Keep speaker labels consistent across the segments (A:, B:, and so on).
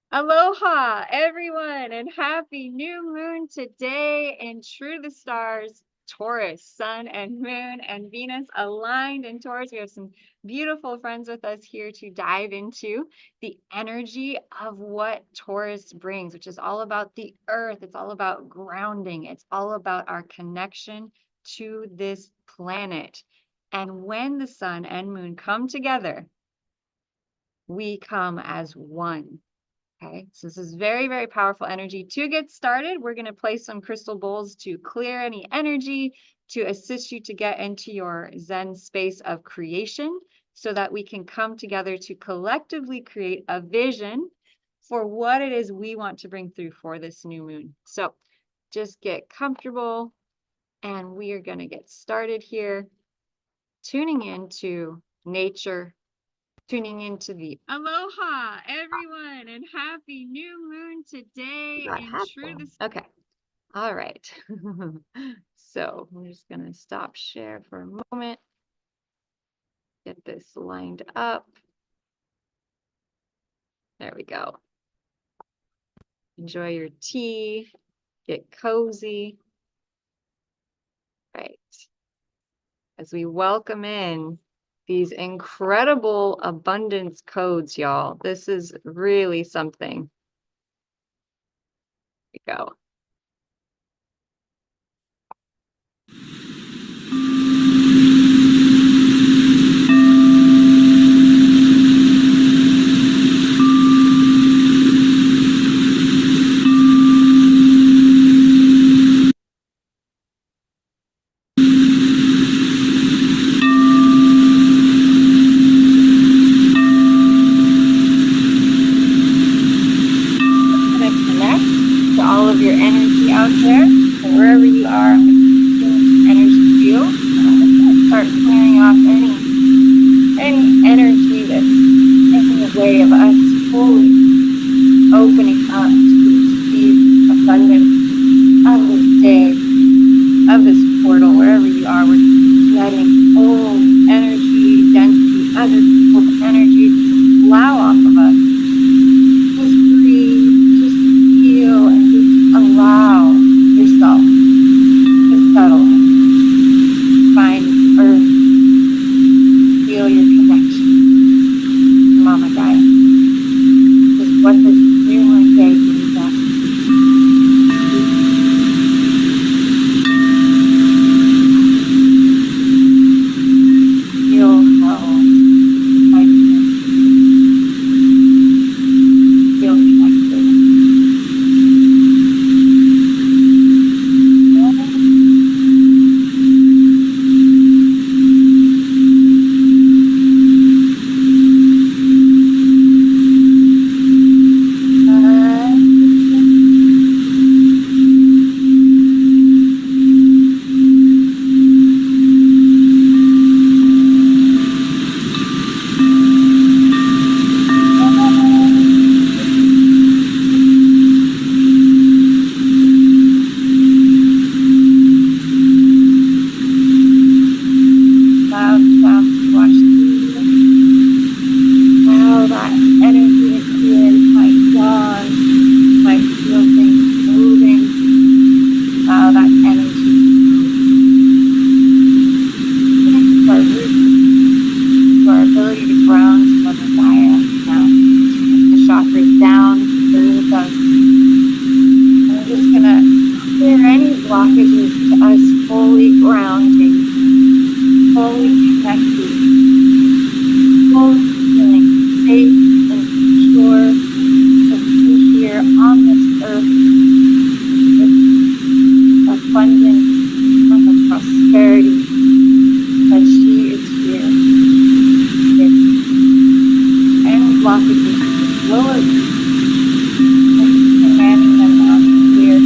A: Aloha, everyone, and happy new moon today in True to the Stars, Taurus, Sun and Moon and Venus aligned in Taurus. We have some beautiful friends with us here to dive into the energy of what Taurus brings, which is all about the earth. It's all about grounding. It's all about our connection to this planet. And when the sun and moon come together, we come as one. Okay, so this is very, very powerful energy. To get started, we're going to place some crystal bowls to clear any energy, to assist you to get into your Zen space of creation so that we can come together to collectively create a vision for what it is we want to bring through for this new moon. So just get comfortable and we are going to get started here, tuning into nature, tuning into the aloha, everyone, and happy new moon today in True to the Okay. All right. So I'm just going to stop share for a moment. Get this lined up. There we go. Enjoy your tea. Get cozy. Right. As we welcome in these incredible abundance codes, y'all. This is really something. Here we go. All of your energy out there, and wherever you are, energy field, start clearing off any energy that's in the way of us fully opening up to receive abundance of this day, of this portal, wherever you are. We're letting old energy, density, other people's energy flow off of us. Just breathe, just feel, and just allow yourself to settle in. Find earth. Feel your connection to Mama Gaia. Just what this new moon day brings us. Feel how life feel connected. Blockages to us fully grounding, fully connected, fully feeling safe and secure to be here on this earth with abundance and the prosperity that she is here with. Any blockages will commanding them out here.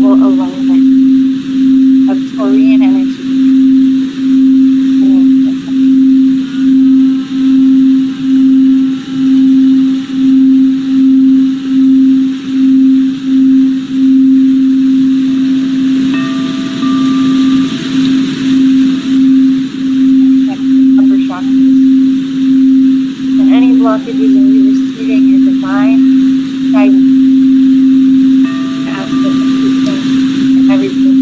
A: beautiful alignment of Taurian energy. Upper chakras. And any blockages in you receiving your divine guidance, ask for assistance in everything.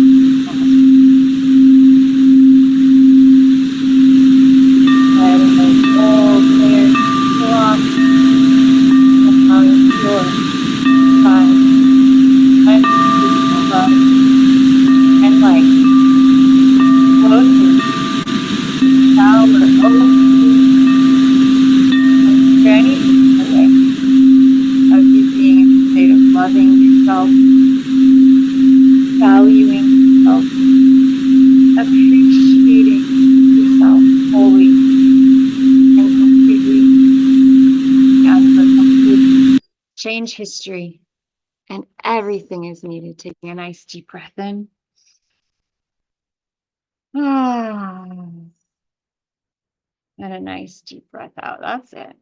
A: Letting those old layers drop on your side. Unconditional love and light flow through the shower over journey away of you being in a state of loving yourself, valuing yourself, appreciating yourself fully and completely, as the complete change history. And everything is needed. Taking a nice deep breath in. And a nice deep breath out. That's it.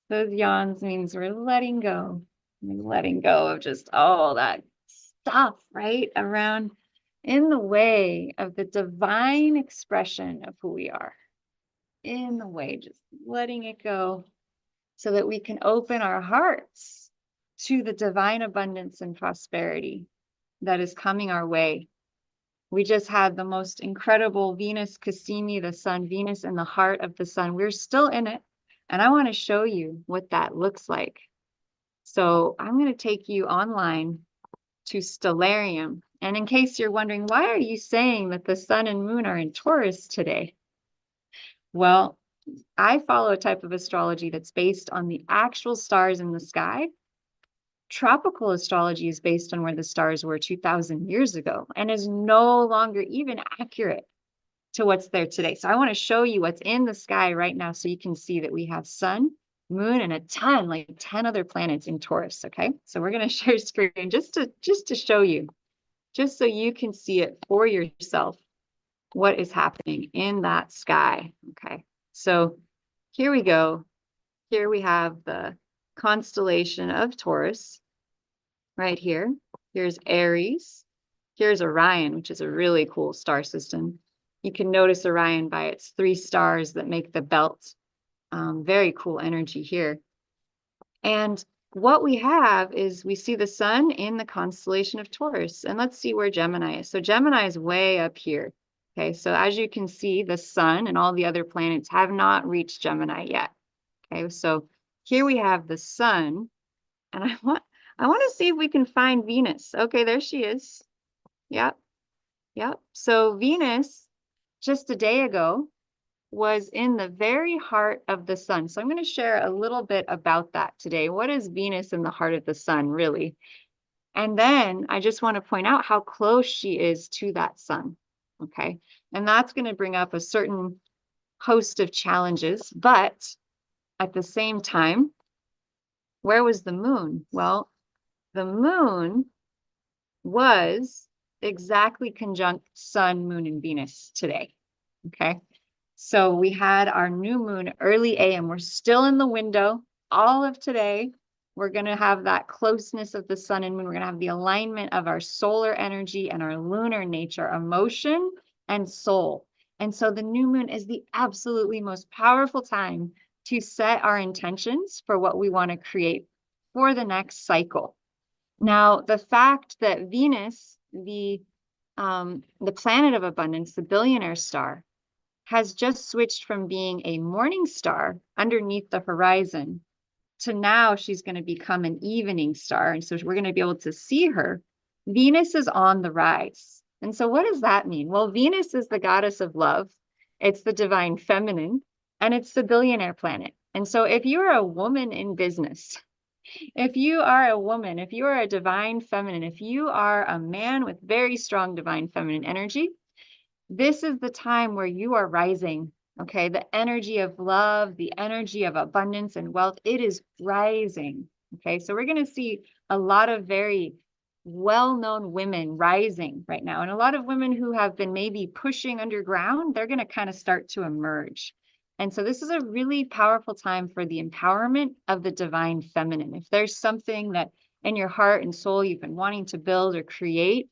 A: Those yawns means we're letting go. We're letting go of just all that stuff, right? Around in the way of the divine expression of who we are. In the way, just letting it go so that we can open our hearts to the divine abundance and prosperity that is coming our way. We just had the most incredible Venus Cassini, the sun, Venus in the heart of the sun. We're still in it. And I want to show you what that looks like. So I'm going to take you online to Stellarium. And in case you're wondering, why are you saying that the sun and moon are in Taurus today? Well, I follow a type of astrology that's based on the actual stars in the sky. Tropical astrology is based on where the stars were 2,000 years ago and is no longer even accurate to what's there today. So I want to show you what's in the sky right now so you can see that we have sun, moon, and a ton, like 10 other planets in Taurus, okay? So we're going to share screen just to show you, just so you can see it for yourself, what is happening in that sky, okay? So here we go. Here we have the constellation of Taurus right here. Here's Aries. Here's Orion, which is a really cool star system. You can notice Orion by its 3 stars that make the belt. Very cool energy here. And what we have is we see the sun in the constellation of Taurus. And let's see where Gemini is. So Gemini is way up here. Okay, so as you can see, the sun and all the other planets have not reached Gemini yet. Okay, so here we have the sun. And I want to see if we can find Venus. Okay, there she is. Yep. Yep. So Venus, just a day ago, was in the very heart of the sun. So I'm going to share a little bit about that today. What is Venus in the heart of the sun, really? And then I just want to point out how close she is to that sun. Okay. And that's going to bring up a certain host of challenges. But at the same time, where was the moon? Well, the moon was exactly conjunct sun, moon, and Venus today. Okay. So we had our new moon early AM. We're still in the window all of today. We're going to have that closeness of the sun and moon. We're going to have the alignment of our solar energy and our lunar nature, emotion and soul. And so the new moon is the absolutely most powerful time to set our intentions for what we want to create for the next cycle. Now, the fact that Venus, the planet of abundance, the billionaire star, has just switched from being a morning star underneath the horizon to now she's going to become an evening star. And so we're going to be able to see her. Venus is on the rise. And so what does that mean? Well, Venus is the goddess of love. It's the divine feminine, and it's the billionaire planet. And so if you're a woman in business, if you are a woman, if you are a divine feminine, if you are a man with very strong divine feminine energy, this is the time where you are rising, okay? The energy of love, the energy of abundance and wealth, it is rising, okay? So we're going to see a lot of very well-known women rising right now. And a lot of women who have been maybe pushing underground, they're going to kind of start to emerge. And so this is a really powerful time for the empowerment of the divine feminine. If there's something that in your heart and soul you've been wanting to build or create,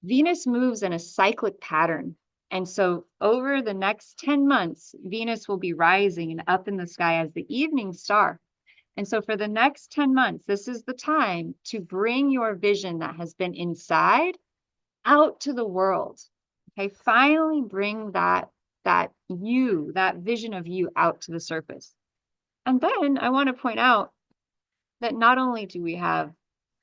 A: Venus moves in a cyclic pattern. And so over the next 10 months, Venus will be rising and up in the sky as the evening star. And so for the next 10 months, this is the time to bring your vision that has been inside out to the world. Okay, finally bring that vision of you out to the surface. And then I want to point out that not only do we have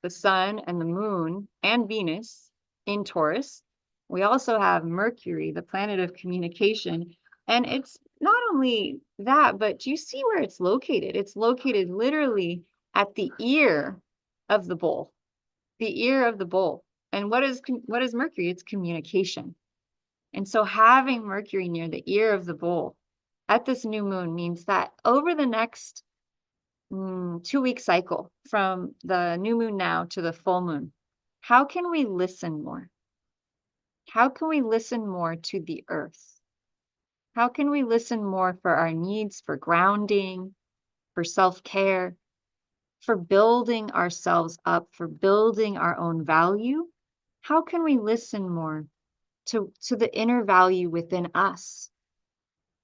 A: the sun and the moon and Venus in Taurus, we also have Mercury, the planet of communication. And it's not only that, but do you see where it's located? It's located literally at the ear of the bull, the ear of the bull. And what is Mercury? It's communication. And so having Mercury near the ear of the bull at this new moon means that over the next 2-week cycle from the new moon now to the full moon, how can we listen more? How can we listen more to the earth? How can we listen more for our needs, for grounding, for self-care, for building ourselves up, for building our own value? How can we listen more to the inner value within us?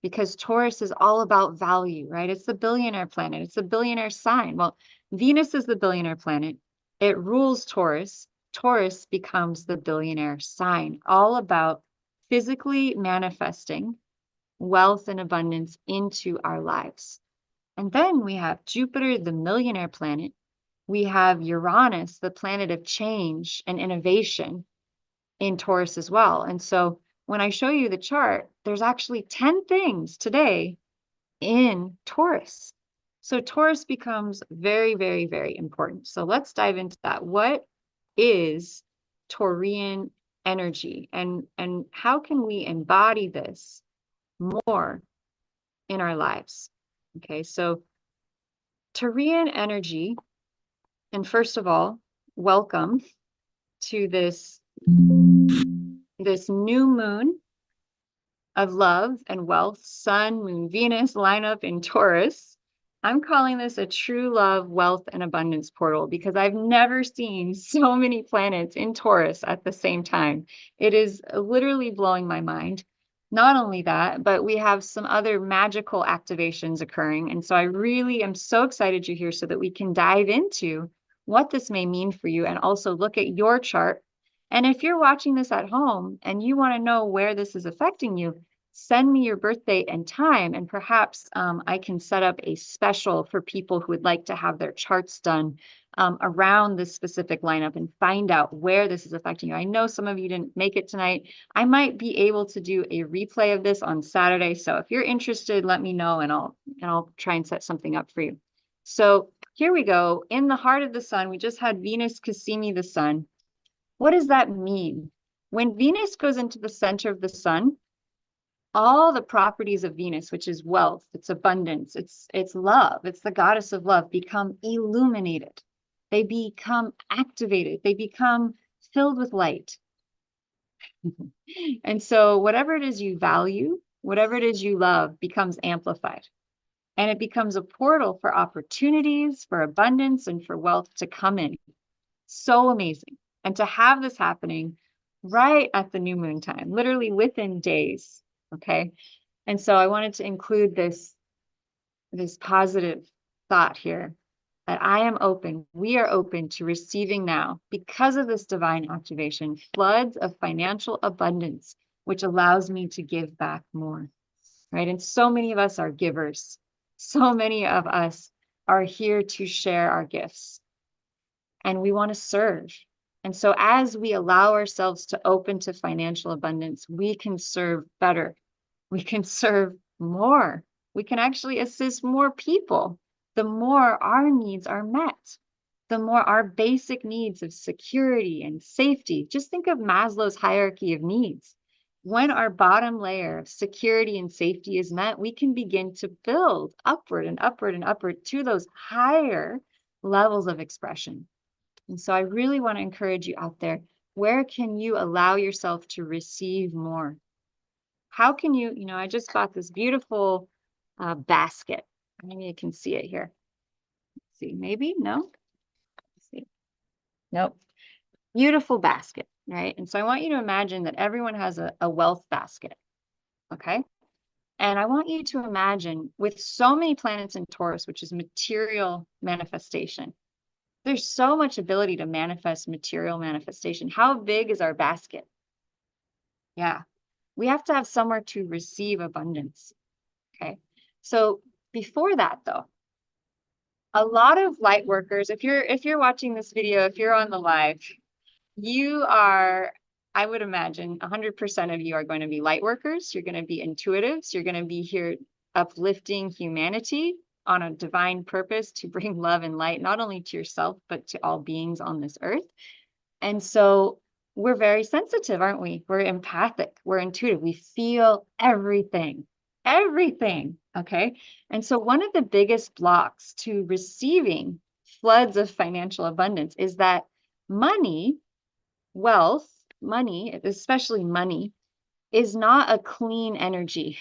A: Because Taurus is all about value, right? It's the billionaire planet. It's the billionaire sign. Well, Venus is the billionaire planet. It rules Taurus. Taurus becomes the billionaire sign, all about physically manifesting wealth and abundance into our lives. And then we have Jupiter, the millionaire planet. We have Uranus, the planet of change and innovation, in Taurus as well. And so when I show you the chart, there's actually 10 things today in Taurus. So Taurus becomes very, very, very important. So let's dive into that. What is Taurian energy, and how can we embody this more in our lives? Okay, so Taurian energy, and first of all, welcome to this new moon of love and wealth, Sun, Moon, Venus lineup in Taurus. I'm calling this a true love, wealth, and abundance portal because I've never seen so many planets in Taurus at the same time. It is literally blowing my mind. Not only that, but we have some other magical activations occurring. And so I really am so excited you're here so that we can dive into what this may mean for you and also look at your chart. And if you're watching this at home and you want to know where this is affecting you, send me your birth date and time, and perhaps I can set up a special for people who would like to have their charts done around this specific lineup and find out where this is affecting you. I know some of you didn't make it tonight. I might be able to do a replay of this on Saturday. So if you're interested, let me know and I'll try and set something up for you. So here we go. In the heart of the sun, we just had Venus Cassini the sun. What does that mean? When Venus goes into the center of the sun, all the properties of Venus, which is wealth, it's abundance, it's love, it's the goddess of love, become illuminated. They become activated. They become filled with light. And so whatever it is you value, whatever it is you love, becomes amplified. And it becomes a portal for opportunities, for abundance, and for wealth to come in. So amazing. And to have this happening right at the new moon time, literally within days. Okay. And so I wanted to include this positive thought here that I am open. We are open to receiving now, because of this divine activation, floods of financial abundance, which allows me to give back more. Right. And so many of us are givers. So many of us are here to share our gifts, and we want to serve. And so as we allow ourselves to open to financial abundance, we can serve better. We can serve more. We can actually assist more people. The more our needs are met, the more our basic needs of security and safety. Just think of Maslow's hierarchy of needs. When our bottom layer of security and safety is met, we can begin to build upward and upward and upward to those higher levels of expression. And so I really want to encourage you out there. Where can you allow yourself to receive more? How can you, I just bought this beautiful basket. Maybe you can see it here. Let's see, maybe, no? Let's see. Nope. Beautiful basket, right? And so I want you to imagine that everyone has a wealth basket, okay? And I want you to imagine with so many planets in Taurus, which is material manifestation, there's so much ability to manifest material manifestation. How big is our basket? Yeah. We have to have somewhere to receive abundance. Okay. So before that though, a lot of light workers, if you're watching this video, if you're on the live, you are, I would imagine 100% of you are going to be light workers. You're going to be intuitives. You're going to be here uplifting humanity on a divine purpose to bring love and light, not only to yourself, but to all beings on this earth. And so we're very sensitive, aren't we? We're empathic, we're intuitive, we feel everything, everything. Okay. And so one of the biggest blocks to receiving floods of financial abundance is that money, wealth, money, especially money, is not a clean energy.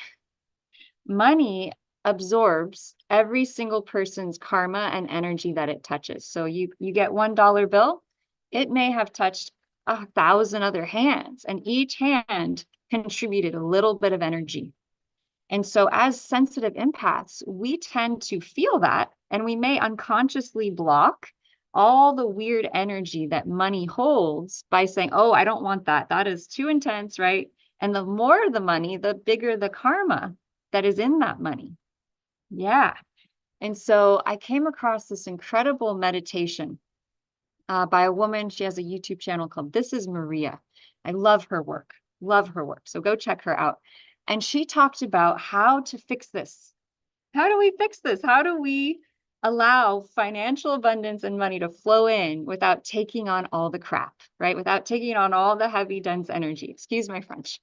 A: Money absorbs every single person's karma and energy that it touches. So you get $1 bill, it may have touched 1,000 other hands, and each hand contributed a little bit of energy. And so as sensitive empaths, we tend to feel that, and we may unconsciously block all the weird energy that money holds by saying, oh, I don't want that. That is too intense, right? And the more the money, the bigger the karma that is in that money. Yeah. And so I came across this incredible meditation by a woman. She has a YouTube channel called This is Maria. I love her work. Love her work. So go check her out. And she talked about how to fix this. How do we fix this? How do we allow financial abundance and money to flow in without taking on all the crap, right? Without taking on all the heavy, dense energy. Excuse my French.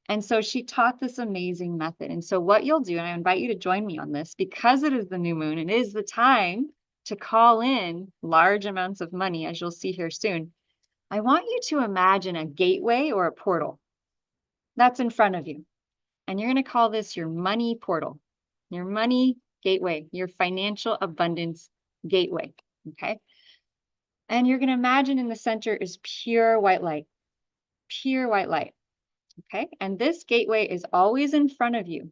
A: And so she taught this amazing method. And so what you'll do, and I invite you to join me on this, because it is the new moon, it is the time to call in large amounts of money, as you'll see here soon. I want you to imagine a gateway or a portal that's in front of you. And you're going to call this your money portal, your money gateway, your financial abundance gateway. Okay. And you're going to imagine in the center is pure white light, pure white light. Okay. And this gateway is always in front of you.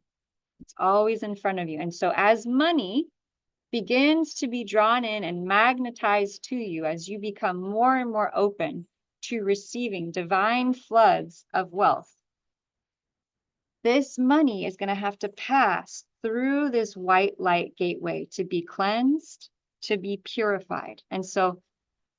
A: It's always in front of you. And so as money begins to be drawn in and magnetized to you, as you become more and more open to receiving divine floods of wealth, this money is going to have to pass through this white light gateway to be cleansed, to be purified. And so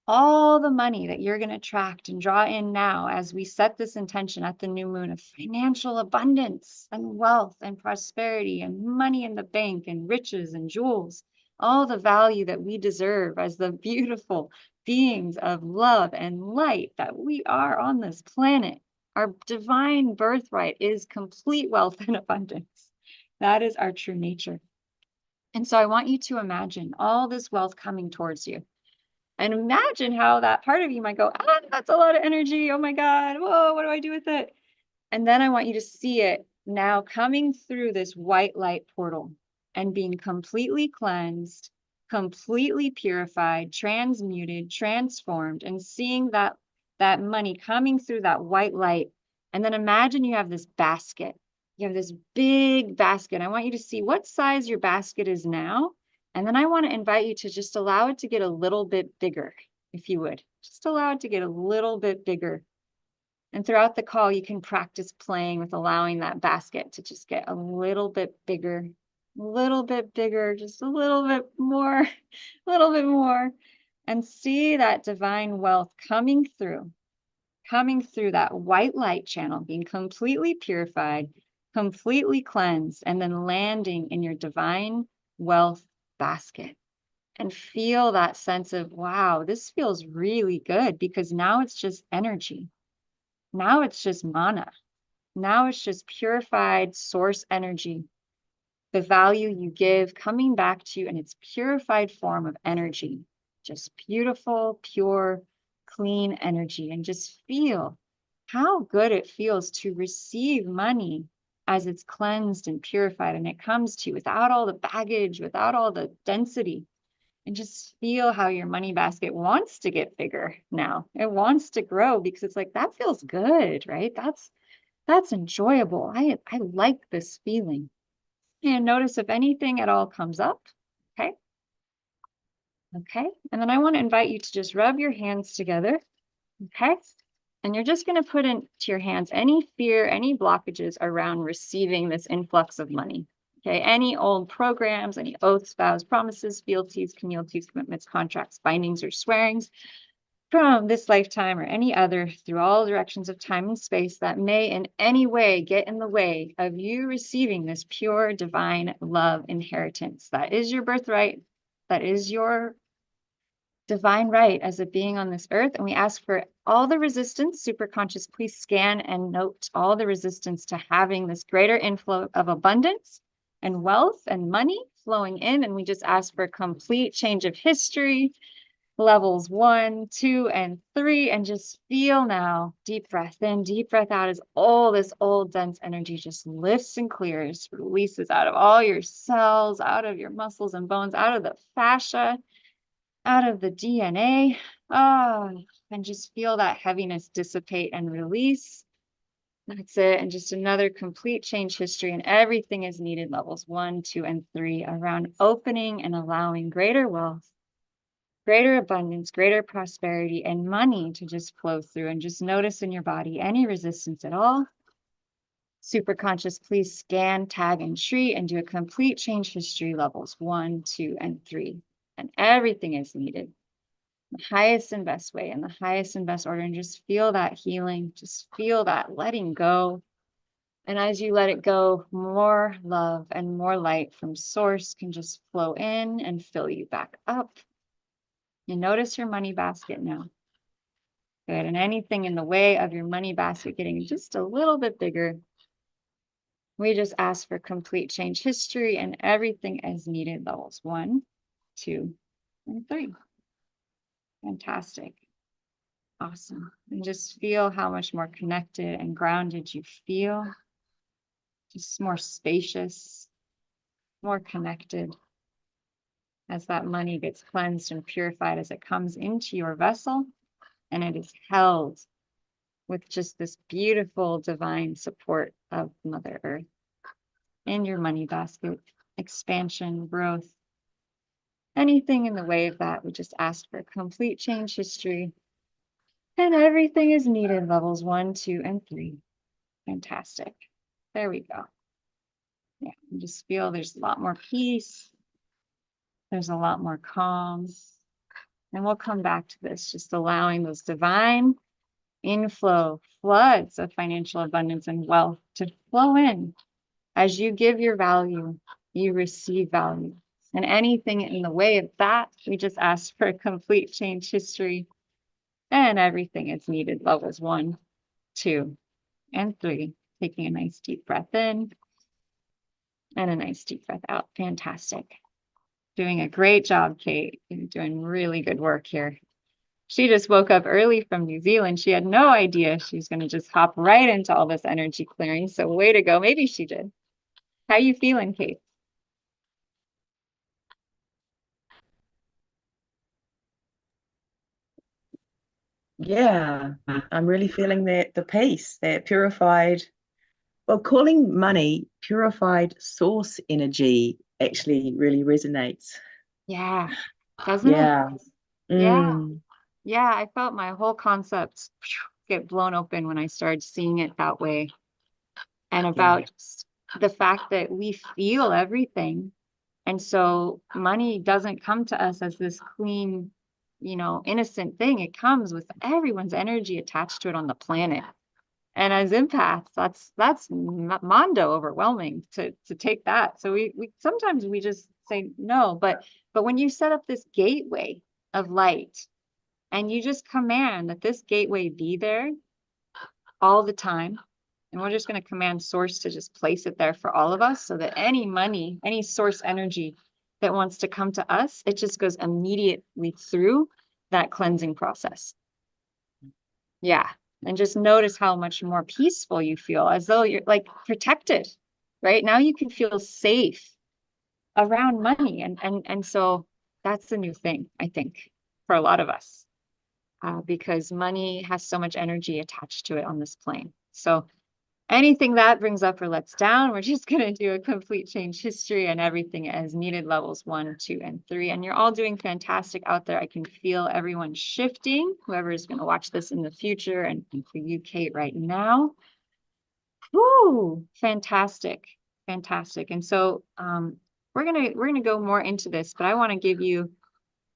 A: all the money that you're going to attract and draw in now, as we set this intention at the new moon of financial abundance and wealth and prosperity and money in the bank and riches and jewels, all the value that we deserve as the beautiful beings of love and light that we are on this planet. Our divine birthright is complete wealth and abundance. That is our true nature. And so I want you to imagine all this wealth coming towards you. And imagine how that part of you might go, that's a lot of energy. Oh my God. Whoa, what do I do with it? And then I want you to see it now coming through this white light portal and being completely cleansed, completely purified, transmuted, transformed, and seeing that money coming through that white light. And then imagine you have this basket. You have this big basket. I want you to see what size your basket is now. And then I want to invite you to just allow it to get a little bit bigger, if you would. Just allow it to get a little bit bigger. And throughout the call, you can practice playing with allowing that basket to just get a little bit bigger, just a little bit more, a little bit more. And see that divine wealth coming through that white light channel, being completely purified, completely cleansed, and then landing in your divine wealth basket. And feel that sense of, wow, this feels really good, because now it's just energy. Now it's just mana. Now it's just purified source energy. The value you give coming back to you in its purified form of energy. Just beautiful, pure, clean energy and just feel how good it feels to receive money as it's cleansed and purified and it comes to you without all the baggage, without all the density. And just feel how your money basket wants to get bigger now. It wants to grow because it's like that feels good, right? That's enjoyable. I like this feeling. And notice if anything at all comes up. Okay. Okay. And then I want to invite you to just rub your hands together. Okay. And you're just going to put into your hands any fear, any blockages around receiving this influx of money. Okay. Any old programs, any oaths, vows, promises, fealties, communities, commitments, contracts, bindings, or swearings from this lifetime or any other through all directions of time and space that may in any way get in the way of you receiving this pure divine love inheritance. That is your birthright. That is your divine right as a being on this earth. And we ask for all the resistance, superconscious, please scan and note all the resistance to having this greater inflow of abundance and wealth and money flowing in. And we just ask for a complete change of history, levels 1, 2, and 3, and just feel now, deep breath in, deep breath out as all this old dense energy just lifts and clears, releases out of all your cells, out of your muscles and bones, out of the fascia, out of the DNA. And just feel that heaviness dissipate and release. That's it. And just another complete change history, and everything is needed, levels 1, 2, and 3, around opening and allowing greater wealth, greater abundance, greater prosperity, and money to just flow through. And just notice in your body any resistance at all. Super conscious, please scan, tag, and treat, and do a complete change history, levels 1, 2, and 3. And everything is needed. The highest and best way, and the highest and best order. And just feel that healing, just feel that letting go. And as you let it go, more love and more light from source can just flow in and fill you back up. You notice your money basket now. Good. And anything in the way of your money basket getting just a little bit bigger, we just ask for complete change history and everything as needed, levels 1, 2, and 3. Fantastic. Awesome. And just feel how much more connected and grounded you feel. Just more spacious, more connected as that money gets cleansed and purified as it comes into your vessel and it is held with just this beautiful divine support of Mother Earth in your money basket, expansion, growth, anything in the way of that. We just ask for complete change history, and everything is needed, levels 1, 2, and 3. Fantastic. There we go. Yeah, and just feel there's a lot more peace. There's a lot more calm. And we'll come back to this, just allowing those divine inflow, floods of financial abundance and wealth to flow in. As you give your value, you receive value. And anything in the way of that, we just ask for a complete change history, and everything is needed, levels 1, 2, and 3. Taking a nice deep breath in and a nice deep breath out. Fantastic. Doing a great job, Kate. You're doing really good work here. She just woke up early from New Zealand. She had no idea she was going to just hop right into all this energy clearing. So way to go. Maybe she did. How you feeling, Kate?
B: Yeah, I'm really feeling the peace, that purified, well, calling money purified source energy actually really resonates.
A: Yeah, doesn't it?
B: Yeah.
A: Yeah.
B: Mm,
A: Yeah, I felt my whole concept get blown open when I started seeing it that way. And
B: yeah.
A: about the fact that we feel everything. And so money doesn't come to us as this clean, innocent thing. It comes with everyone's energy attached to it on the planet. And as empaths, that's mondo overwhelming to take that. So we sometimes we just say no, but when you set up this gateway of light and you just command that this gateway be there all the time, and we're just going to command source to just place it there for all of us so that any money, any source energy that wants to come to us, it just goes immediately through that cleansing process. Yeah. And just notice how much more peaceful you feel, as though you're like protected, right? Now you can feel safe around money. And so that's the new thing, I think, for a lot of us, because money has so much energy attached to it on this plane. So anything that brings up or lets down, we're just going to do a complete change history and everything as needed levels 1, 2, and 3. And you're all doing fantastic out there. I can feel everyone shifting, whoever is going to watch this in the future, and for you, Kate, right now. Woo, fantastic, fantastic. And so we're gonna go more into this, but I want to give you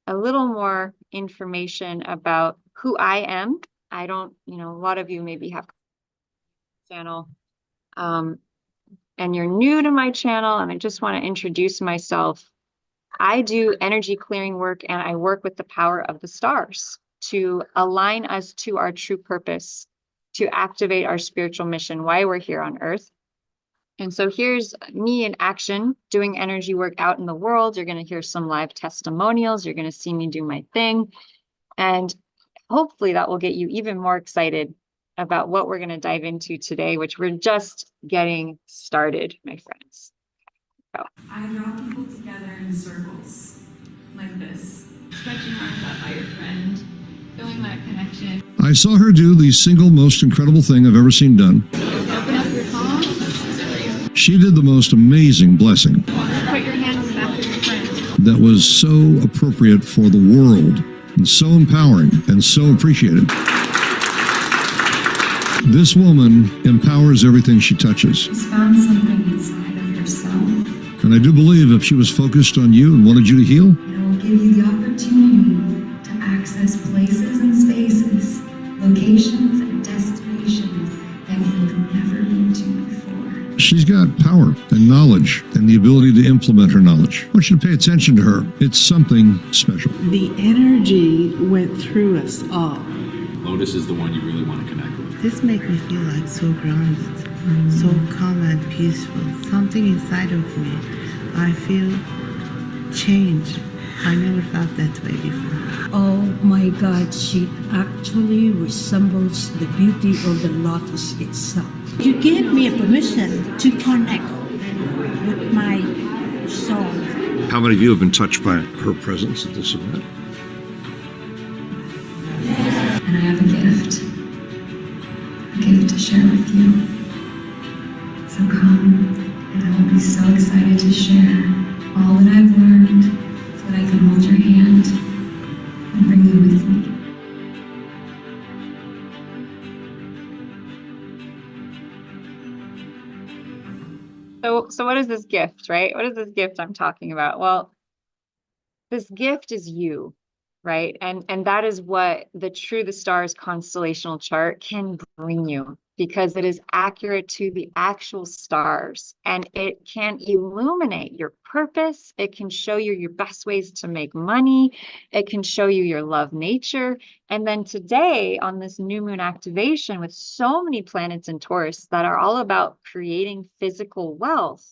A: a little more information about who I am. I don't, a lot of you maybe have a channel, um, and you're new to my channel, and I just want to introduce myself. I do energy clearing work, and I work with the power of the stars to align us to our true purpose, to activate our spiritual mission, why we're here on Earth. And so here's me in action doing energy work out in the world. You're going to hear some live testimonials. You're going to see me do my thing. And hopefully that will get you even more excited about what we're going to dive into today, which we're just getting started, my friends. So.
C: I draw people together in circles like this, stretching arms out by your friend, feeling that connection.
D: I saw her do the single most incredible thing I've ever seen done.
C: Open up your palms.
D: She did the most amazing blessing.
C: Put your hand on the back of your friend.
D: That was so appropriate for the world and so empowering and so appreciated. This woman empowers everything she touches.
C: She's found something inside of yourself.
D: And I do believe if she was focused on you and wanted you to heal,
C: It will give you the opportunity to access places and spaces, locations and destinations that you've never been to before.
D: she's got power and knowledge and the ability to implement her knowledge. I want you to pay attention to her. It's something special.
E: The energy went through us all.
F: Lotus is the one you really want to connect with.
E: This makes me feel like so grounded, so calm and peaceful. Something inside of me, I feel changed. I never felt that way before.
G: Oh my God, she actually resembles the beauty of the lotus itself.
H: You gave me a permission to connect with my soul.
D: How many of you have been touched by her presence at this event?
C: And I have a gift to share with you. So come, and I will be so excited to share all that I've learned so that I can hold your hand and bring you with me.
A: So what is this gift, right? What is this gift I'm talking about? Well, this gift is you, right? And that is what the stars constellational chart can bring you, because it is accurate to the actual stars, and it can illuminate your purpose. It can show you your best ways to make money. It can show you your love nature. And then today on this new moon activation with so many planets in Taurus that are all about creating physical wealth,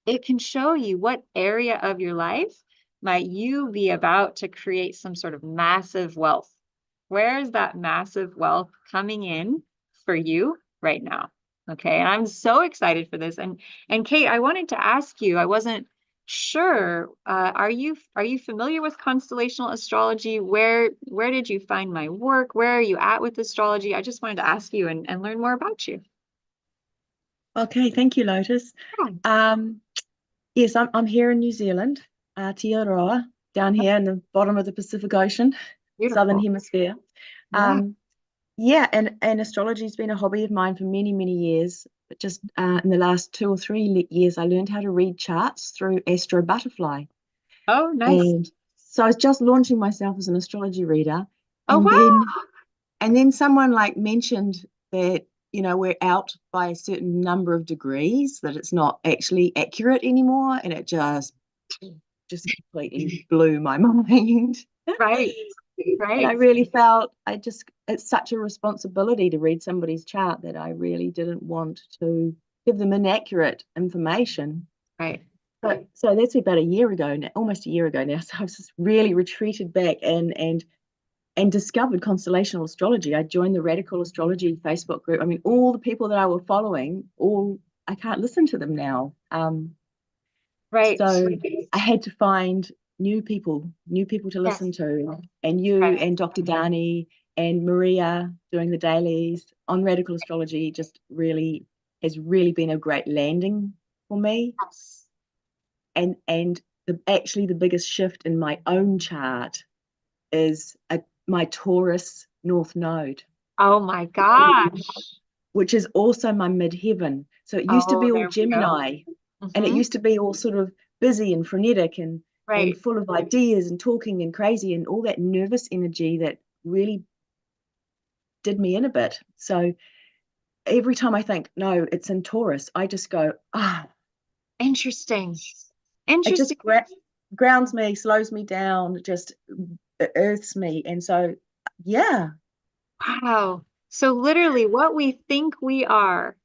A: it can show you what area of your life might you be about to create some sort of massive wealth. Where is that massive wealth coming in for you right now? Okay, and I'm so excited for this. And Kate, I wanted to ask you, I wasn't sure, are you familiar with constellational astrology? Where did you find my work? Where are you at with astrology? I just wanted to ask you and learn more about you.
B: Okay, thank you, Lotus.
A: Yeah.
B: Yes, I'm here in New Zealand, Aotearoa, down here in the bottom of the Pacific Ocean,
A: Beautiful.
B: Southern Hemisphere. Yeah, and astrology has been a hobby of mine for many, many years. But just in the last 2 or 3 years, I learned how to read charts through Astro Butterfly.
A: Oh, nice.
B: And so I was just launching myself as an astrology reader.
A: Oh,
B: And
A: wow.
B: then someone like mentioned that, we're out by a certain number of degrees, that it's not actually accurate anymore. And it just completely blew my mind.
A: Right.
B: And I really felt it's such a responsibility to read somebody's chart that I really didn't want to give them inaccurate information.
A: Right.
B: So that's about a year ago now, almost a year ago now. So I've just really retreated back and and discovered constellational astrology. I joined the Radical Astrology Facebook group. I mean, all the people that I were following, I can't listen to them now.
A: Right.
B: So I had to find new people to
A: Yes.
B: listen to, and you
A: Right.
B: and Dr. Dani and Maria doing the dailies on Radical Astrology just has really been a great landing for me.
A: Yes.
B: And actually the biggest shift in my own chart is my Taurus North Node,
A: Oh my gosh.
B: which is also my midheaven. So it used to
A: Oh,
B: be all
A: there we go.
B: Gemini, and it
A: Mhm.
B: used to be all sort of busy and frenetic and
A: Right.
B: full of ideas and talking and crazy and all that nervous energy that really did me in a bit. So every time I think, no, it's in Taurus, I just go,
A: Interesting.
B: it just
A: Interesting.
B: grounds me, slows me down, just earths me. And so, yeah.
A: Wow. So literally what we think we are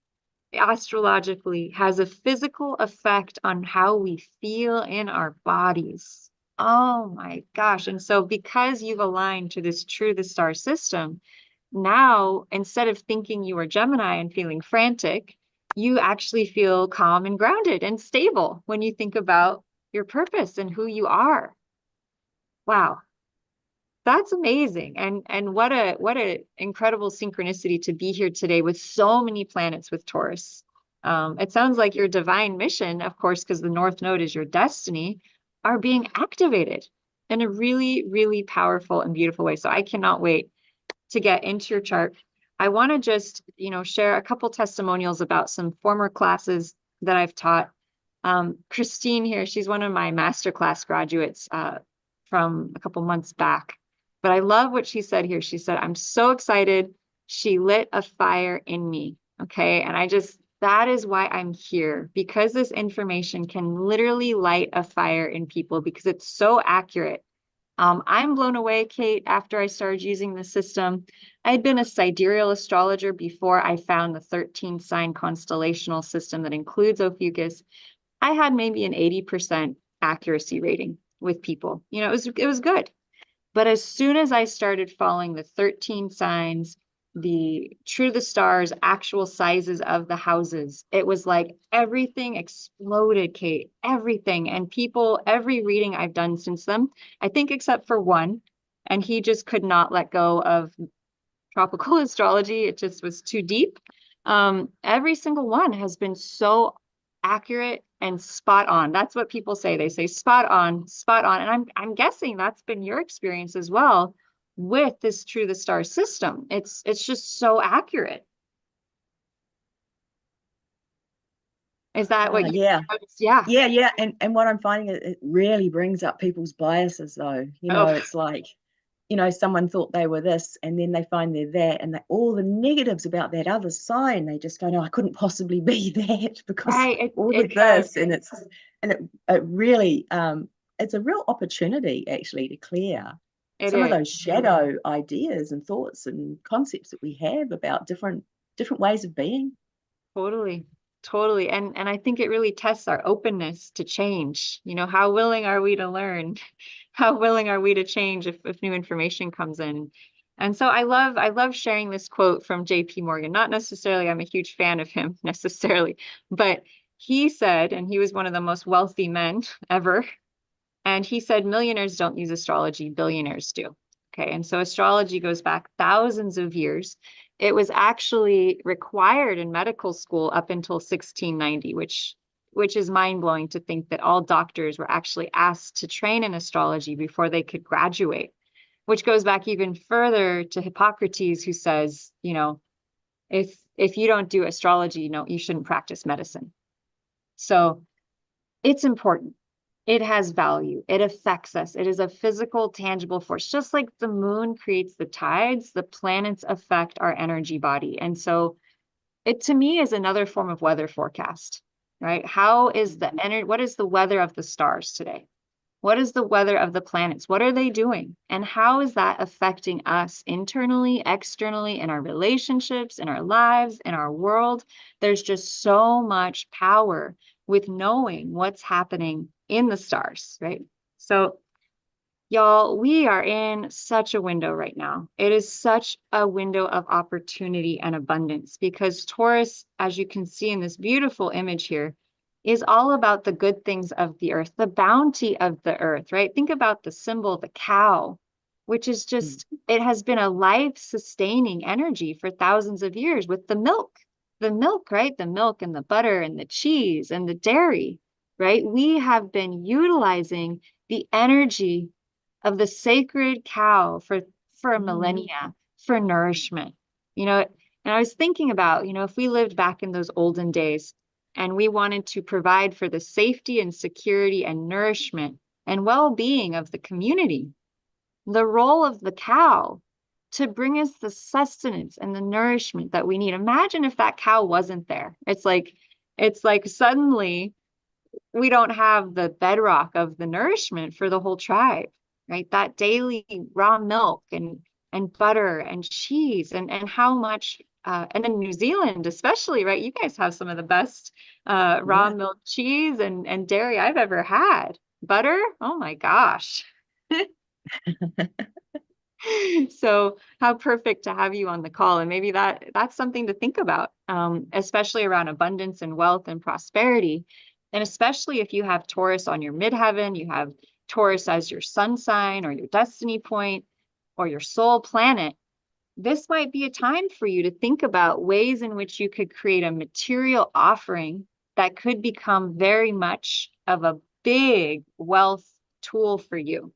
A: astrologically has a physical effect on how we feel in our bodies. Oh my gosh. And so because you've aligned to this true the star system, now instead of thinking you are Gemini and feeling frantic, you actually feel calm and grounded and stable when you think about your purpose and who you are. Wow. That's amazing. And what a incredible synchronicity to be here today with so many planets with Taurus. It sounds like your divine mission, of course, because the North Node is your destiny, are being activated in a really, really powerful and beautiful way. So I cannot wait to get into your chart. I want to just, share a couple testimonials about some former classes that I've taught. Christine here, she's one of my masterclass graduates from a couple months back. But I love what she said here. She said, I'm so excited. She lit a fire in me. Okay. And that is why I'm here, because this information can literally light a fire in people because it's so accurate. I'm blown away, Kate, after I started using the system. I'd been a sidereal astrologer before I found the 13 sign constellational system that includes Ophiuchus. I had maybe an 80% accuracy rating with people. It was good. But as soon as I started following the 13 signs, the true to the stars, actual sizes of the houses, it was like everything exploded, Kate, everything. And people, every reading I've done since then, I think except for one, and he just could not let go of tropical astrology. It just was too deep. Every single one has been so accurate and spot on. That's what people say. They say spot on, spot on. And I'm guessing that's been your experience as well with this True the Star system. It's just so accurate. Is that what you
B: Yeah.
A: noticed? Yeah.
B: Yeah. And what I'm finding, it really brings up people's biases though.
A: Oh,
B: It's like, someone thought they were this and then they find they're that, and all the negatives about that other sign, they just go, no, I couldn't possibly be that because
A: right.
B: all
A: It
B: of
A: does.
B: this. And it really, it's a real opportunity actually to clear
A: It
B: some of
A: is.
B: those shadow ideas and thoughts and concepts that we have about different ways of being.
A: Totally. Totally. And I think it really tests our openness to change. How willing are we to learn? How willing are we to change if new information comes in? And so I love sharing this quote from JP Morgan. Not necessarily, I'm a huge fan of him necessarily, but he said, and he was one of the most wealthy men ever, and he said, millionaires don't use astrology, billionaires do. Okay. And so astrology goes back thousands of years. It was actually required in medical school up until 1690, which is mind-blowing to think that all doctors were actually asked to train in astrology before they could graduate, which goes back even further to Hippocrates, who says, if you don't do astrology, you shouldn't practice medicine. So it's important. It has value. It affects us. It is a physical, tangible force. Just like the moon creates the tides, the planets affect our energy body. And so it to me is another form of weather forecast, right? What is the weather of the stars today? What is the weather of the planets? What are they doing? And how is that affecting us internally, externally, in our relationships, in our lives, in our world? There's just so much power with knowing what's happening in the stars, right? So Y'all, we are in such a window right now. It is such a window of opportunity and abundance because Taurus, as you can see in this beautiful image here, is all about the good things of the earth, the bounty of the earth, right? Think about the symbol, the cow, which is just, it has been a life-sustaining energy for thousands of years with the milk, right? The milk and the butter and the cheese and the dairy, right? We have been utilizing the energy of the sacred cow for millennia, for nourishment. You know, and I was thinking about, if we lived back in those olden days and we wanted to provide for the safety and security and nourishment and well-being of the community, the role of the cow to bring us the sustenance and the nourishment that we need. Imagine if that cow wasn't there. It's like suddenly we don't have the bedrock of the nourishment for the whole tribe, right? That daily raw milk and butter and cheese and how much and in New Zealand especially, right? You guys have some of the best raw milk cheese and dairy I've ever had. Butter, oh my gosh. So how perfect to have you on the call. And maybe that's something to think about, especially around abundance and wealth and prosperity. And especially if you have Taurus on your midheaven, you have Taurus as your sun sign or your destiny point or your soul planet, this might be a time for you to think about ways in which you could create a material offering that could become very much of a big wealth tool for you.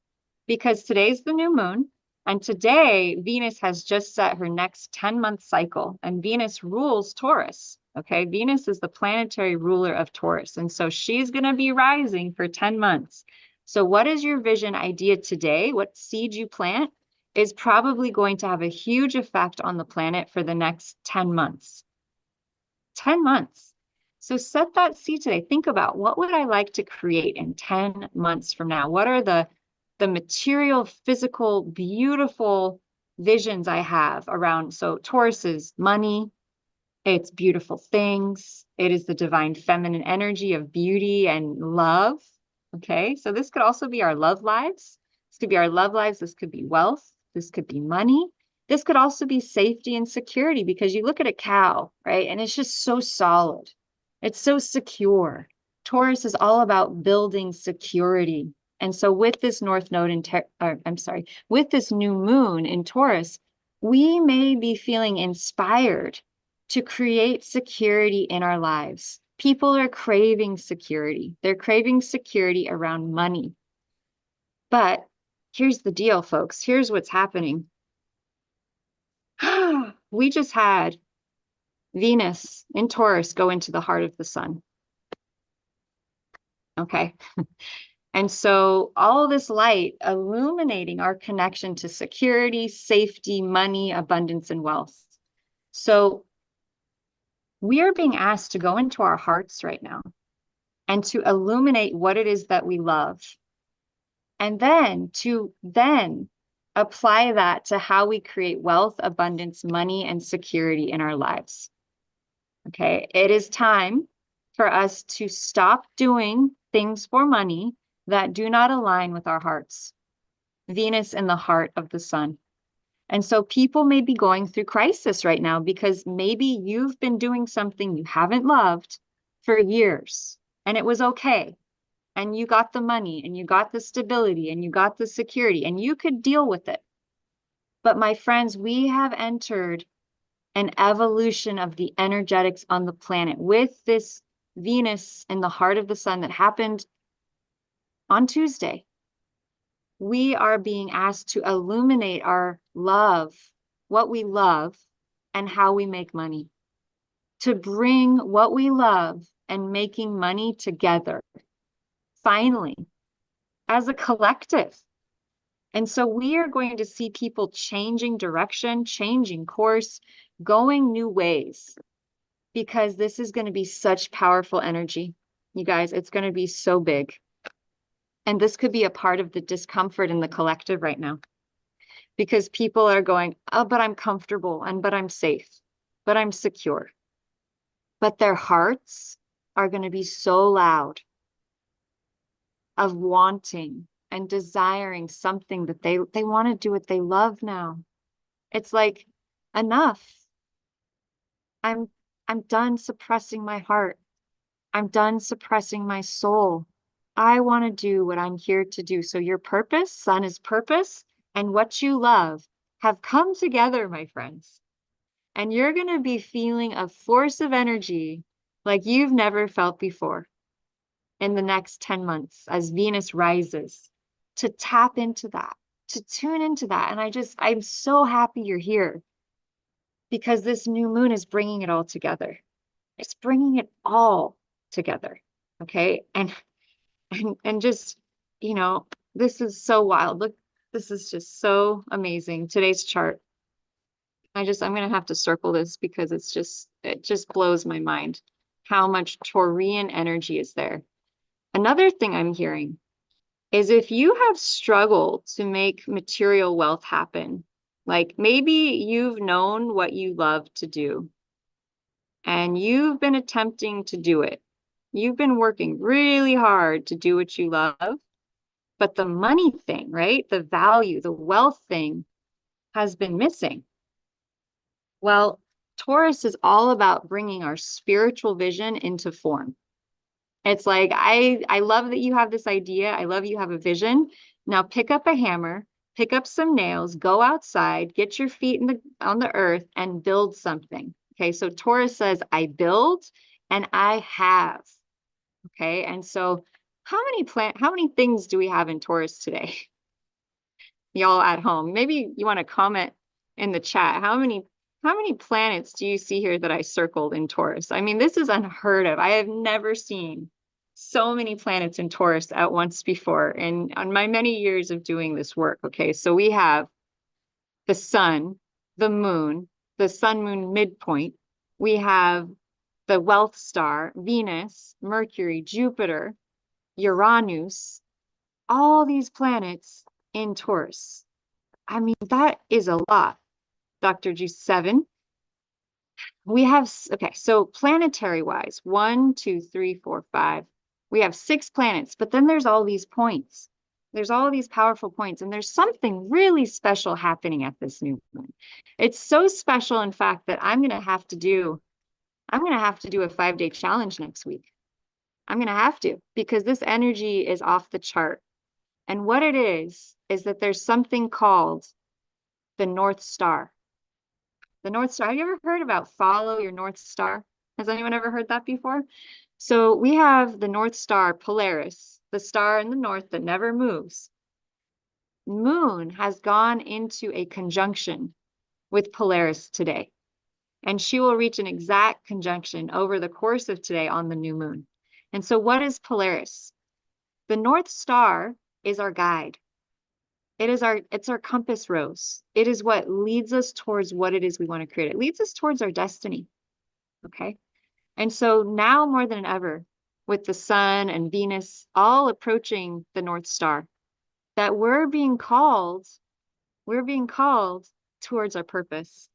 A: Because today's the new moon, and today Venus has just set her next 10-month cycle, and Venus rules Taurus. Okay, Venus is the planetary ruler of Taurus, and so she's going to be rising for 10 months. So what is your vision idea today? What seed you plant is probably going to have a huge effect on the planet for the next 10 months. 10 months. So set that seed today. Think about, what would I like to create in 10 months from now? What are the material, physical, beautiful visions I have around? So Taurus is money, it's beautiful things, it is the divine feminine energy of beauty and love. Okay, so this could also be our love lives. This could be our love lives. This could be wealth. This could be money. This could also be safety and security, because you look at a cow, right? And it's just so solid. It's so secure. Taurus is all about building security. And so with this North Node with this new moon in Taurus, we may be feeling inspired to create security in our lives. People are craving security. They're craving security around money. But here's the deal, folks. Here's what's happening. We just had Venus in Taurus go into the heart of the sun. Okay. And so all this light illuminating our connection to security, safety, money, abundance, and wealth. So we are being asked to go into our hearts right now and to illuminate what it is that we love. And then to apply that to how we create wealth, abundance, money, and security in our lives. Okay, it is time for us to stop doing things for money that do not align with our hearts. Venus in the heart of the sun. And so people may be going through crisis right now because maybe you've been doing something you haven't loved for years and it was okay. And you got the money and you got the stability and you got the security and you could deal with it. But my friends, we have entered an evolution of the energetics on the planet with this Venus in the heart of the sun that happened on Tuesday. We are being asked to illuminate our love, what we love, and how we make money. To bring what we love and making money together, finally, as a collective. And so we are going to see people changing direction, changing course, going new ways, because this is going to be such powerful energy. You guys, it's going to be so big. And this could be a part of the discomfort in the collective right now, because people are going, oh, but I'm comfortable, and but I'm safe, but I'm secure. But their hearts are going to be so loud of wanting and desiring something that they want to do what they love now. It's like, enough. I'm done suppressing my heart. I'm done suppressing my soul. I want to do what I'm here to do. So your purpose, sun is purpose, and what you love have come together, my friends. And you're going to be feeling a force of energy like you've never felt before in the next 10 months as Venus rises, to tap into that, to tune into that. And I'm so happy you're here, because this new moon is bringing it all together. It's bringing it all together. Okay. And just, this is so wild. Look, this is just so amazing. Today's chart. I'm going to have to circle this because it just blows my mind how much Taurian energy is there. Another thing I'm hearing is, if you have struggled to make material wealth happen, like maybe you've known what you love to do and you've been attempting to do it. You've been working really hard to do what you love, but the money thing, right? The value, the wealth thing has been missing. Well, Taurus is all about bringing our spiritual vision into form. It's like, I love that you have this idea. I love you have a vision. Now pick up a hammer, pick up some nails, go outside, get your feet on the earth and build something. Okay. So Taurus says, I build and I have. Okay. And so how many things do we have in Taurus today? Y'all at home, maybe you want to comment in the chat. How many planets do you see here that I circled in Taurus? I mean, this is unheard of. I have never seen so many planets in Taurus at once before on my many years of doing this work. Okay, so we have the sun, the sun moon midpoint. We have the wealth star, Venus, Mercury, Jupiter, Uranus, all these planets in Taurus. I mean, that is a lot. Dr. G7. We have, okay, so planetary wise, 1, 2, 3, 4, 5. We have 6 planets, but then there's all these points. There's all these powerful points, and there's something really special happening at this new moon. It's so special, in fact, that I'm going to have to do a 5-day challenge next week. I'm going to have to, because this energy is off the chart. And what it is that there's something called the North Star. The North Star. Have you ever heard about follow your North Star? Has anyone ever heard that before? So we have the North Star, Polaris, the star in the north that never moves. Moon has gone into a conjunction with Polaris today, and she will reach an exact conjunction over the course of today on the new moon. And so what is Polaris? The North Star is our guide. It's our compass rose. It is what leads us towards what it is we want to create. It leads us towards our destiny. Okay. And so now more than ever, with the sun and Venus all approaching the North Star, that we're being called towards our purpose.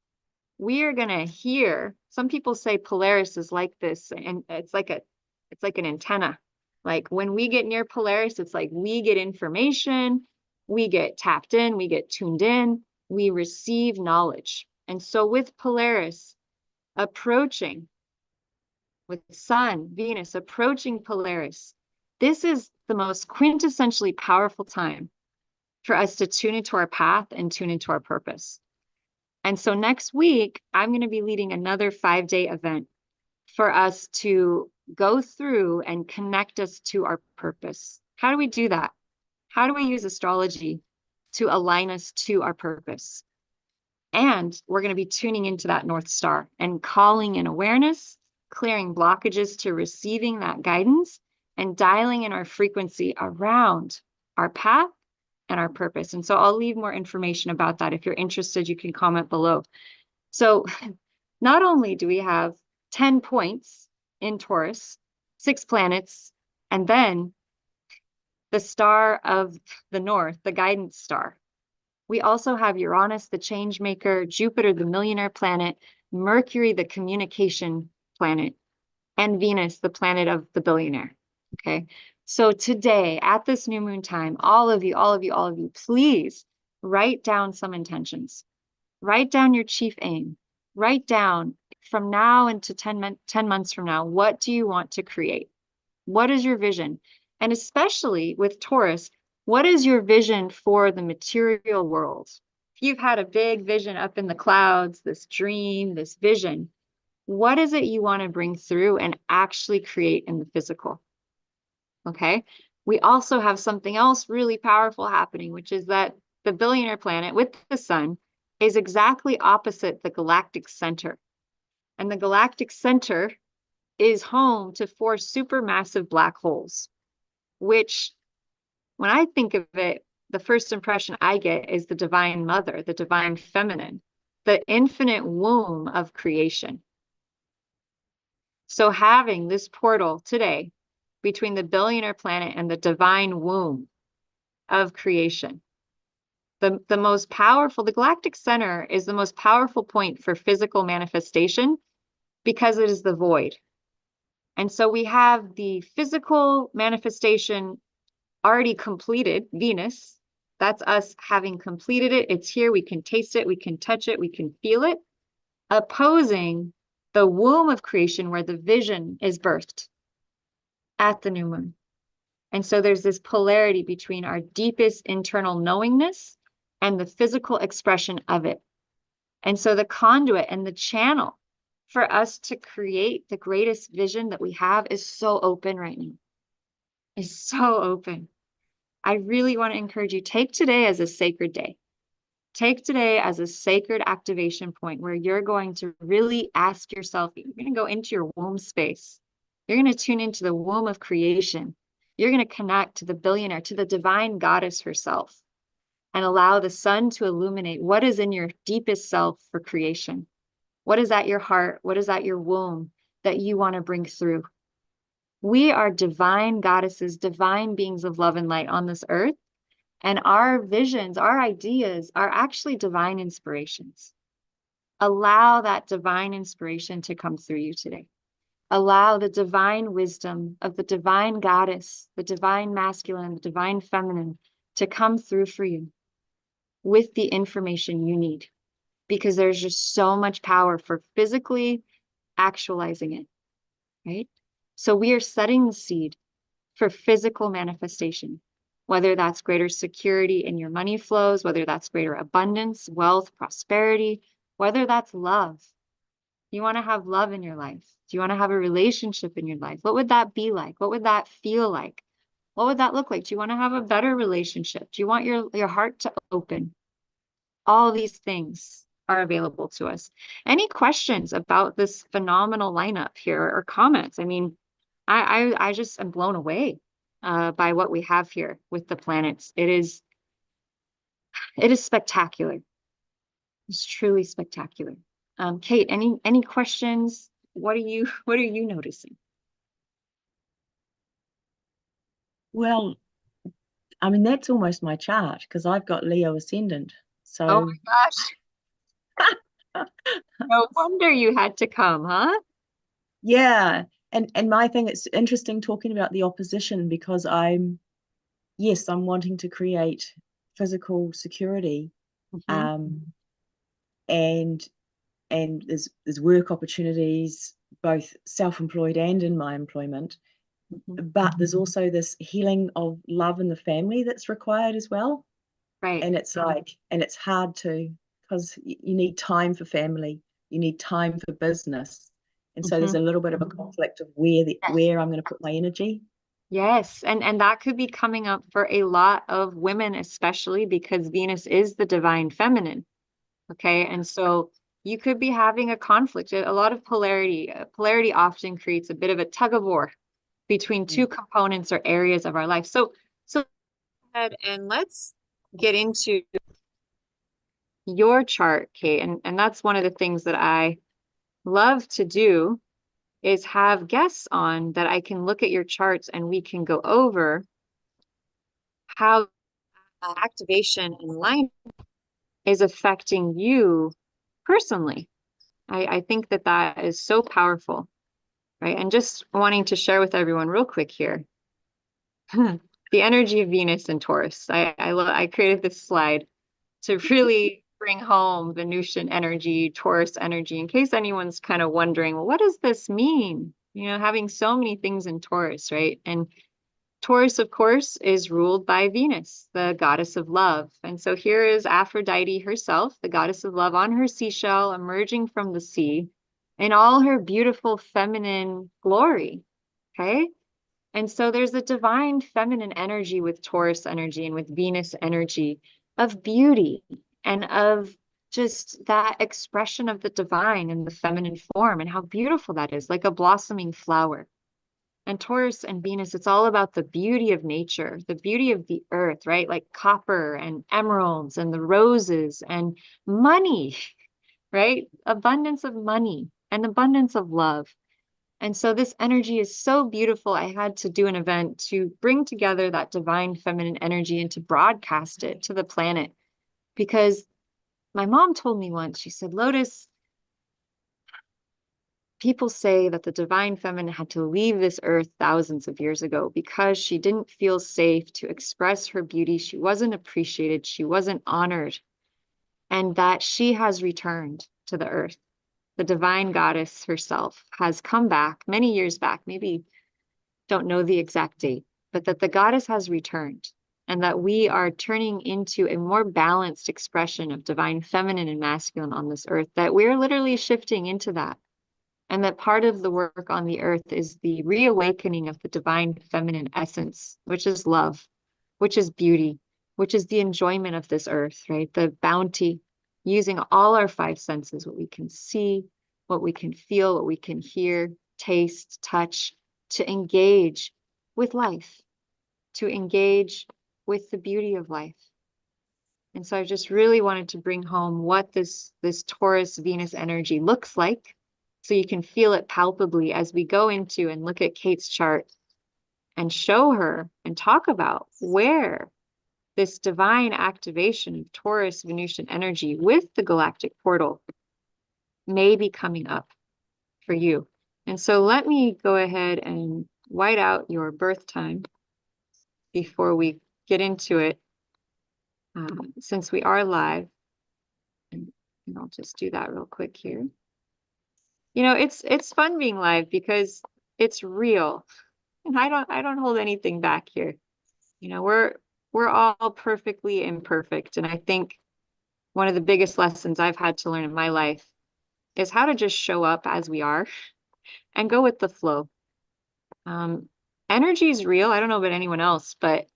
A: We are going to hear, some people say Polaris is like this, and it's like an antenna. Like when we get near Polaris, it's like we get information, we get tapped in, we get tuned in, we receive knowledge. And so with Polaris approaching, with Sun, Venus approaching Polaris, this is the most quintessentially powerful time for us to tune into our path and tune into our purpose. And so next week, I'm going to be leading another 5-day event for us to go through and connect us to our purpose. How do we do that? How do we use astrology to align us to our purpose? And we're going to be tuning into that North Star and calling in awareness, clearing blockages to receiving that guidance, and dialing in our frequency around our path and our purpose. And so I'll leave more information about that. If you're interested, you can comment below. So not only do we have 10 points in Taurus, 6 planets, and then the star of the north, the guidance star. We also have Uranus, the change maker, Jupiter, the millionaire planet, Mercury, the communication planet, and Venus, the planet of the billionaire. Okay. So today, at this new moon time, all of you, please write down some intentions. Write down your chief aim. Write down from now into 10 months from now, what do you want to create? What is your vision? And especially with Taurus, what is your vision for the material world? If you've had a big vision up in the clouds, this dream, this vision, what is it you want to bring through and actually create in the physical? Okay. We also have something else really powerful happening, which is that the billionaire planet with the sun is exactly opposite the galactic center. And the galactic center is home to 4 supermassive black holes, which, when I think of it, the first impression I get is the divine mother, the divine feminine, the infinite womb of creation. So having this portal today between the billionaire planet and the divine womb of creation, the most powerful, the galactic center is the most powerful point for physical manifestation because it is the void. And so we have the physical manifestation already completed, Venus. That's us having completed it. It's here. We can taste it. We can touch it. We can feel it. Opposing the womb of creation where the vision is birthed at the new moon. And so there's this polarity between our deepest internal knowingness and the physical expression of it. And so the conduit and the channel for us to create the greatest vision that we have is so open right now. Is so open. I really want to encourage you, take today as a sacred day. Take today as a sacred activation point where you're going to really ask yourself, you're going to go into your womb space. You're going to tune into the womb of creation. You're going to connect to the billionaire, to the divine goddess herself, and allow the sun to illuminate what is in your deepest self for creation. What is at your heart? What is at your womb that you want to bring through? We are divine goddesses, divine beings of love and light on this earth. And our visions, our ideas are actually divine inspirations. Allow that divine inspiration to come through you today. Allow the divine wisdom of the divine goddess, the divine masculine, the divine feminine to come through for you with the information you need, because there's just so much power for physically actualizing it, right? So we are setting the seed for physical manifestation, whether that's greater security in your money flows, whether that's greater abundance, wealth, prosperity, whether that's love. You want to have love in your life. Do you want to have a relationship in your life? What would that be like? What would that feel like? What would that look like? Do you want to have a better relationship? Do you want your heart to open? All these things are available to us. Any questions about this phenomenal lineup here or comments? I mean, I just am blown away by what we have here with the planets. It is spectacular. It's truly spectacular. Kate, any questions? What are you noticing?
B: Well, I mean, that's almost my chart because I've got Leo ascendant. So,
A: Oh my gosh. No wonder you had to come, huh?
B: yeah. And my thing, it's interesting talking about the opposition because I'm wanting to create physical security.
A: Mhm.
B: And there's work opportunities, both self-employed and in my employment.
A: Mhm.
B: But there's also this healing of love in the family that's required as well.
A: Right.
B: And it's hard to, because you need time for family, you need time for business. And so there's a little bit of a conflict of where I'm going to put my energy.
A: Yes, and that could be coming up for a lot of women, especially because Venus is the divine feminine. Okay, and so you could be having a conflict, a lot of polarity. Polarity often creates a bit of a tug of war between two components or areas of our life. So and let's get into your chart, Kate, and that's one of the things that I love to do is have guests on that I can look at your charts and we can go over how activation and alignment is affecting you personally. I think that is so powerful, right? And just wanting to share with everyone real quick here. the energy of Venus and Taurus. I created this slide to really bring home Venusian energy, Taurus energy, in case anyone's kind of wondering, well, what does this mean? You know, having so many things in Taurus, right? And Taurus, of course, is ruled by Venus, the goddess of love. And so here is Aphrodite herself, the goddess of love, on her seashell, emerging from the sea in all her beautiful feminine glory. Okay. And so there's a divine feminine energy with Taurus energy and with Venus energy of beauty and of just that expression of the divine in the feminine form and how beautiful that is, like a blossoming flower. And Taurus and Venus, it's all about the beauty of nature, the beauty of the earth, right? Like copper and emeralds and the roses and money, right? Abundance of money and abundance of love. And so this energy is so beautiful. I had to do an event to bring together that divine feminine energy and to broadcast it to the planet. Because my mom told me once, she said, Lotus, people say that the divine feminine had to leave this earth thousands of years ago because she didn't feel safe to express her beauty. She wasn't appreciated. She wasn't honored. And that she has returned to the earth. The divine goddess herself has come back many years back, maybe don't know the exact date, but that the goddess has returned and that we are turning into a more balanced expression of divine feminine and masculine on this earth, that we're literally shifting into that. And that part of the work on the earth is the reawakening of the divine feminine essence, which is love, which is beauty, which is the enjoyment of this earth, right? The bounty, using all our five senses, what we can see, what we can feel, what we can hear, taste, touch, to engage with life, to engage with the beauty of life. And so I just really wanted to bring home what this Taurus Venus energy looks like, so you can feel it palpably as we go into and look at Kate's chart and show her and talk about where this divine activation of Taurus Venusian energy with the galactic portal may be coming up for you. And so let me go ahead and white out your birth time before we get into it, since we are live. And I'll just do that real quick here. You know, it's fun being live because it's real, and I don't hold anything back here. You know, we're all perfectly imperfect, and I think one of the biggest lessons I've had to learn in my life is how to just show up as we are and go with the flow. Energy is real. I don't know about anyone else, but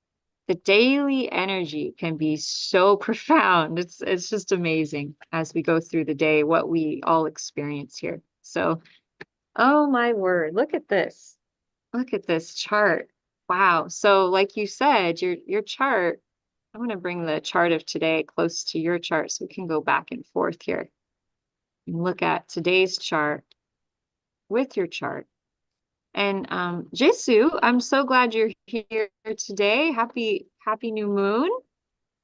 A: the daily energy can be so profound. It's just amazing as we go through the day, what we all experience here. So, oh my word, look at this. Look at this chart. Wow. So like you said, your chart, I'm going to bring the chart of today close to your chart so we can go back and forth here and look at today's chart with your chart. And Jesu, I'm so glad you're here today. Happy new moon.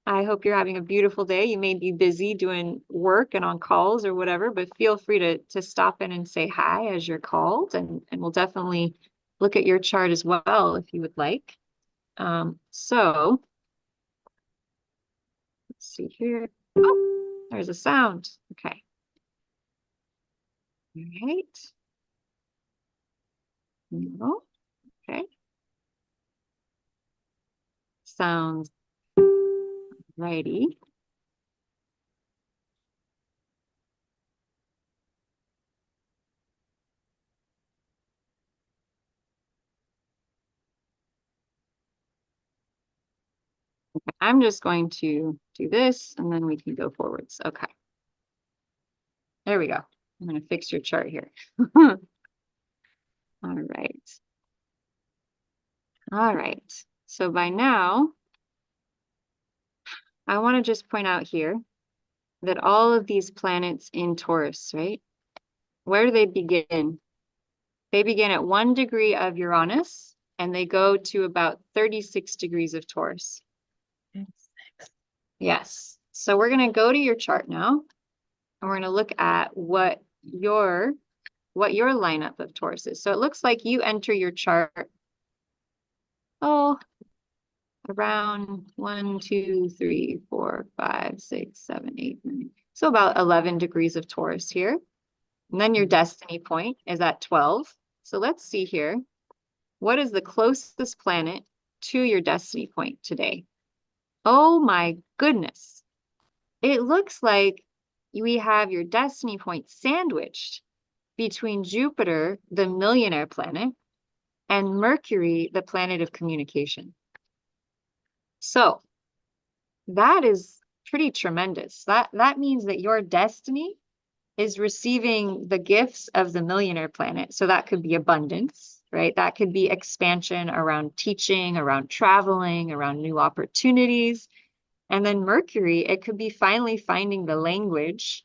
A: I hope you're having a beautiful day. You may be busy doing work and on calls or whatever, but feel free to stop in and say hi as you're called, and we'll definitely look at your chart as well if you would like. So let's see here. Oh, there's a sound. Okay. All right. No. Okay. Sounds righty. Okay, I'm just going to do this and then we can go forwards. Okay. There we go. I'm going to fix your chart here. All right. All right. So by now, I want to just point out here that all of these planets in Taurus, right? Where do they begin? They begin at 1 degree of Uranus and they go to about 36 degrees of Taurus. Yes. So we're going to go to your chart now and we're going to look at what your lineup of Taurus is. So it looks like you enter your chart, oh, around 1, 2, 3, 4, 5, 6, 7, 8, 9. So about 11 degrees of Taurus here. And then your destiny point is at 12. So let's see here. What is the closest planet to your destiny point today? Oh my goodness. It looks like we have your destiny point sandwiched between Jupiter, the millionaire planet, and Mercury, the planet of communication. So that is pretty tremendous. That means that your destiny is receiving the gifts of the millionaire planet. So that could be abundance, right? That could be expansion around teaching, around traveling, around new opportunities. And then Mercury, it could be finally finding the language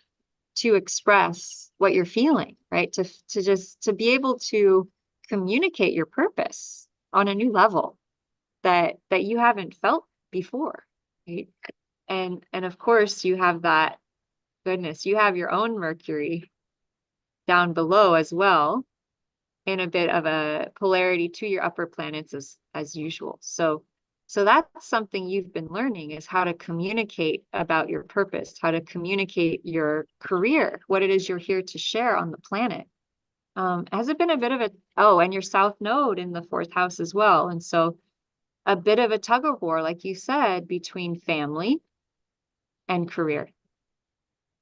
A: to express what you're feeling, right? To be able to communicate your purpose on a new level that you haven't felt before, right? And of course you have that goodness, you have your own Mercury down below as well, in a bit of a polarity to your upper planets as usual. So that's something you've been learning, is how to communicate about your purpose, how to communicate your career, what it is you're here to share on the planet. Has it been a bit of and your South Node in the 4th house as well. And so a bit of a tug of war, like you said, between family and career.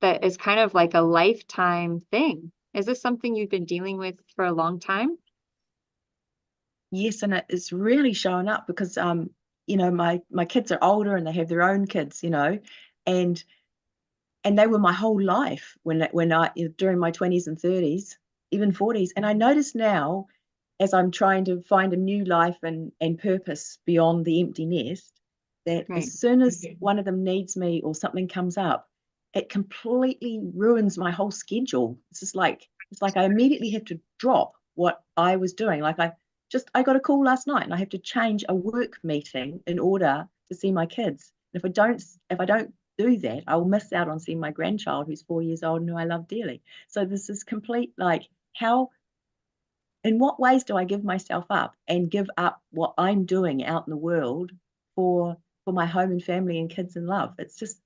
A: That is kind of like a lifetime thing. Is this something you've been dealing with for a long time?
B: Yes, and it's really showing up because my kids are older and they have their own kids, and they were my whole life when I during my 20s and 30s, even 40s. And I notice now, as I'm trying to find a new life and purpose beyond the empty nest, that
A: Right.
B: as soon as one of them needs me or something comes up, it completely ruins my whole schedule. It's like I immediately have to drop what I was doing. Like I got a call last night and I have to change a work meeting in order to see my kids. And if I don't do that, I will miss out on seeing my grandchild who's 4 years old and who I love dearly. So this is complete, like, in what ways do I give myself up and give up what I'm doing out in the world for my home and family and kids and love? It's just,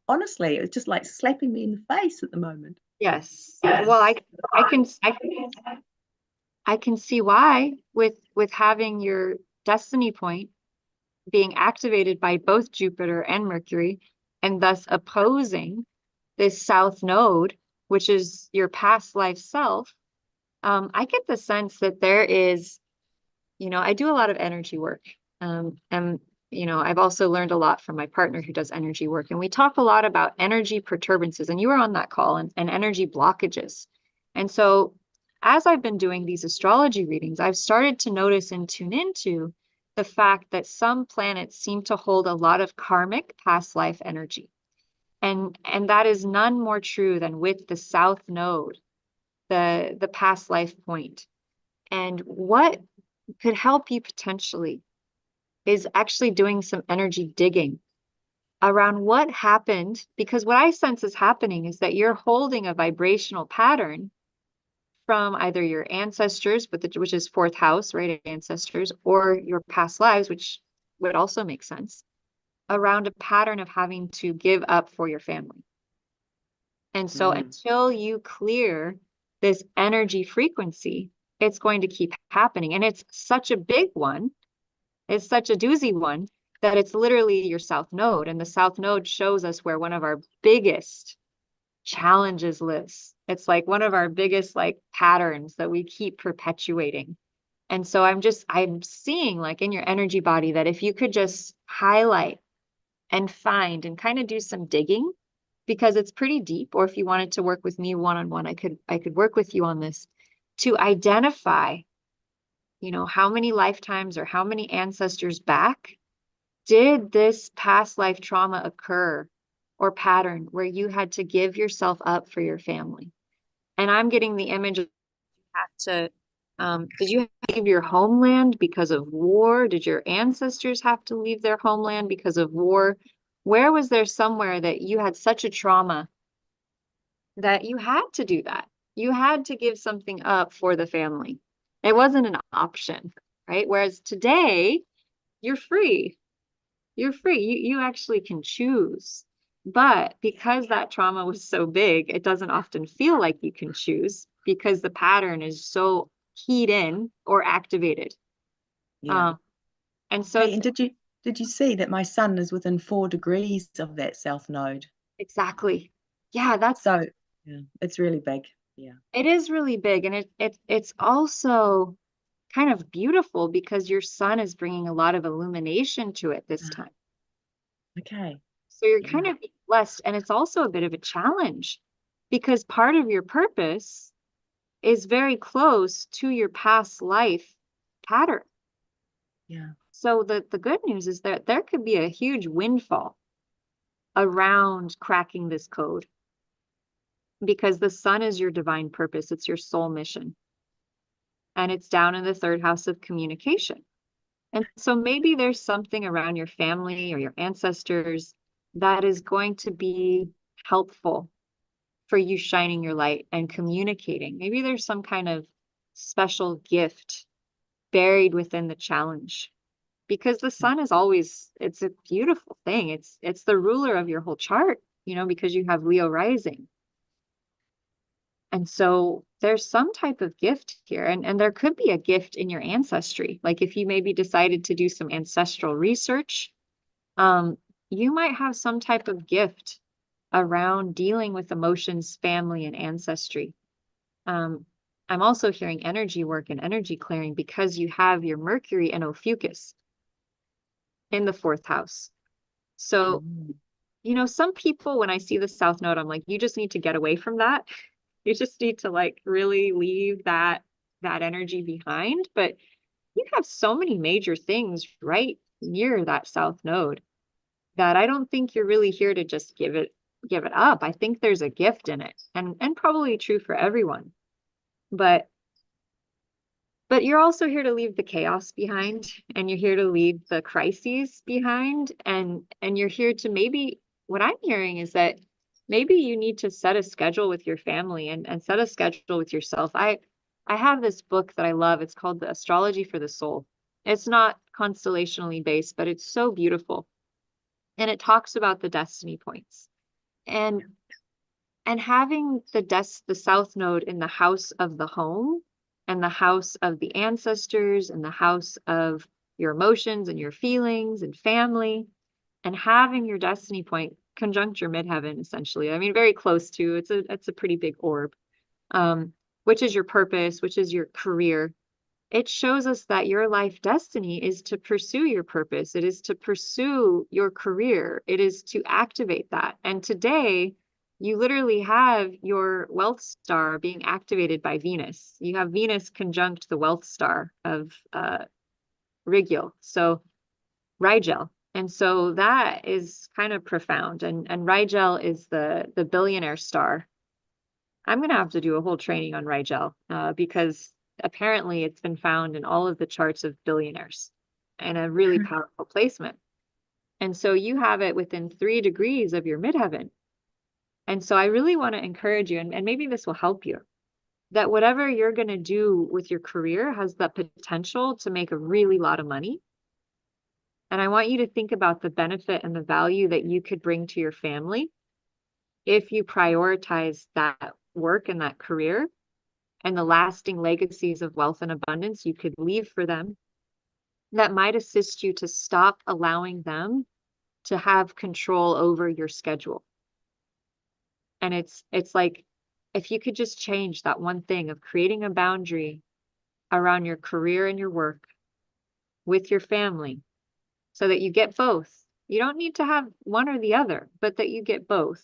B: honestly, it's just like slapping me in the face at the moment.
A: Yes. Well, I can see why, with having your destiny point being activated by both Jupiter and Mercury, and thus opposing this South Node, which is your past life self. I get the sense that there is, I do a lot of energy work. And I've also learned a lot from my partner who does energy work. And we talk a lot about energy perturbances. And you were on that call, and energy blockages. And so as I've been doing these astrology readings, I've started to notice and tune into the fact that some planets seem to hold a lot of karmic past life energy. And that is none more true than with the South Node, the past life point. And what could help you potentially is actually doing some energy digging around what happened, because what I sense is happening is that you're holding a vibrational pattern from either your ancestors, which is 4th house, right? Ancestors, or your past lives, which would also make sense, around a pattern of having to give up for your family. And so until you clear this energy frequency, it's going to keep happening. And it's such a big one. It's such a doozy one that it's literally your South Node. And the South Node shows us where one of our biggest challenges lives. It's like one of our biggest patterns that we keep perpetuating. And so I'm seeing in your energy body that if you could just highlight and find and kind of do some digging, because it's pretty deep, or if you wanted to work with me one-on-one, I could work with you on this to identify, how many lifetimes or how many ancestors back did this past life trauma occur or pattern where you had to give yourself up for your family. And I'm getting the image of did you have to leave your homeland because of war? Did your ancestors have to leave their homeland because of war? Where was there somewhere that you had such a trauma that you had to do that? You had to give something up for the family. It wasn't an option, right? Whereas today, you're free. You're free. You actually can choose. But because that trauma was so big, it doesn't often feel like you can choose because the pattern is so keyed in or activated.
B: Yeah.
A: And so
B: Hey, and did you see that my sun is within 4 degrees of that south node?
A: exactly. Yeah, that's
B: So yeah, it's really big. Yeah.
A: it is really big, and it's also kind of beautiful because your sun is bringing a lot of illumination to it this time.
B: Okay.
A: So you're
B: Yeah.
A: kind of blessed, and it's also a bit of a challenge because part of your purpose is very close to your past life pattern.
B: Yeah.
A: So the good news is that there could be a huge windfall around cracking this code because the sun is your divine purpose, it's your soul mission, and it's down in the third house of communication. And so maybe there's something around your family or your ancestors that is going to be helpful for you shining your light and communicating. Maybe there's some kind of special gift buried within the challenge because the sun is always, it's a beautiful thing. It's the ruler of your whole chart, because you have Leo rising. And so there's some type of gift here, and there could be a gift in your ancestry. Like if you maybe decided to do some ancestral research, you might have some type of gift around dealing with emotions, family, and ancestry. I'm also hearing energy work and energy clearing because you have your Mercury and Ophiuchus in the fourth house. So, some people, when I see the South Node, I'm like, you just need to get away from that. You just need to like really leave that energy behind. But you have so many major things right near that South Node that I don't think you're really here to just give it up. I think there's a gift in it, and probably true for everyone. But you're also here to leave the chaos behind, and you're here to leave the crises behind, and you're here to maybe, what I'm hearing is that maybe you need to set a schedule with your family and set a schedule with yourself. I have this book that I love. It's called The Astrology for the Soul. It's not constellationally based, but it's so beautiful. And it talks about the destiny points. And having the South Node in the house of the home and the house of the ancestors and the house of your emotions and your feelings and family, and having your destiny point conjunct your midheaven, essentially. I mean, very close to, it's a pretty big orb, which is your purpose, which is your career. It shows us that your life destiny is to pursue your purpose. It is to pursue your career. It is to activate that. And today, you literally have your wealth star being activated by Venus. You have Venus conjunct the wealth star of Rigel, so Rigel. And so that is kind of profound. And Rigel is the billionaire star. I'm going to have to do a whole training on Rigel because apparently it's been found in all of the charts of billionaires and a really powerful placement. And so you have it within 3 degrees of your midheaven. And so I really want to encourage you, and maybe this will help you, that whatever you're going to do with your career has the potential to make a really lot of money. And I want you to think about the benefit and the value that you could bring to your family if you prioritize that work and that career and the lasting legacies of wealth and abundance you could leave for them that might assist you to stop allowing them to have control over your schedule. And it's like, if you could just change that one thing of creating a boundary around your career and your work with your family so that you get both. You don't need to have one or the other, but that you get both.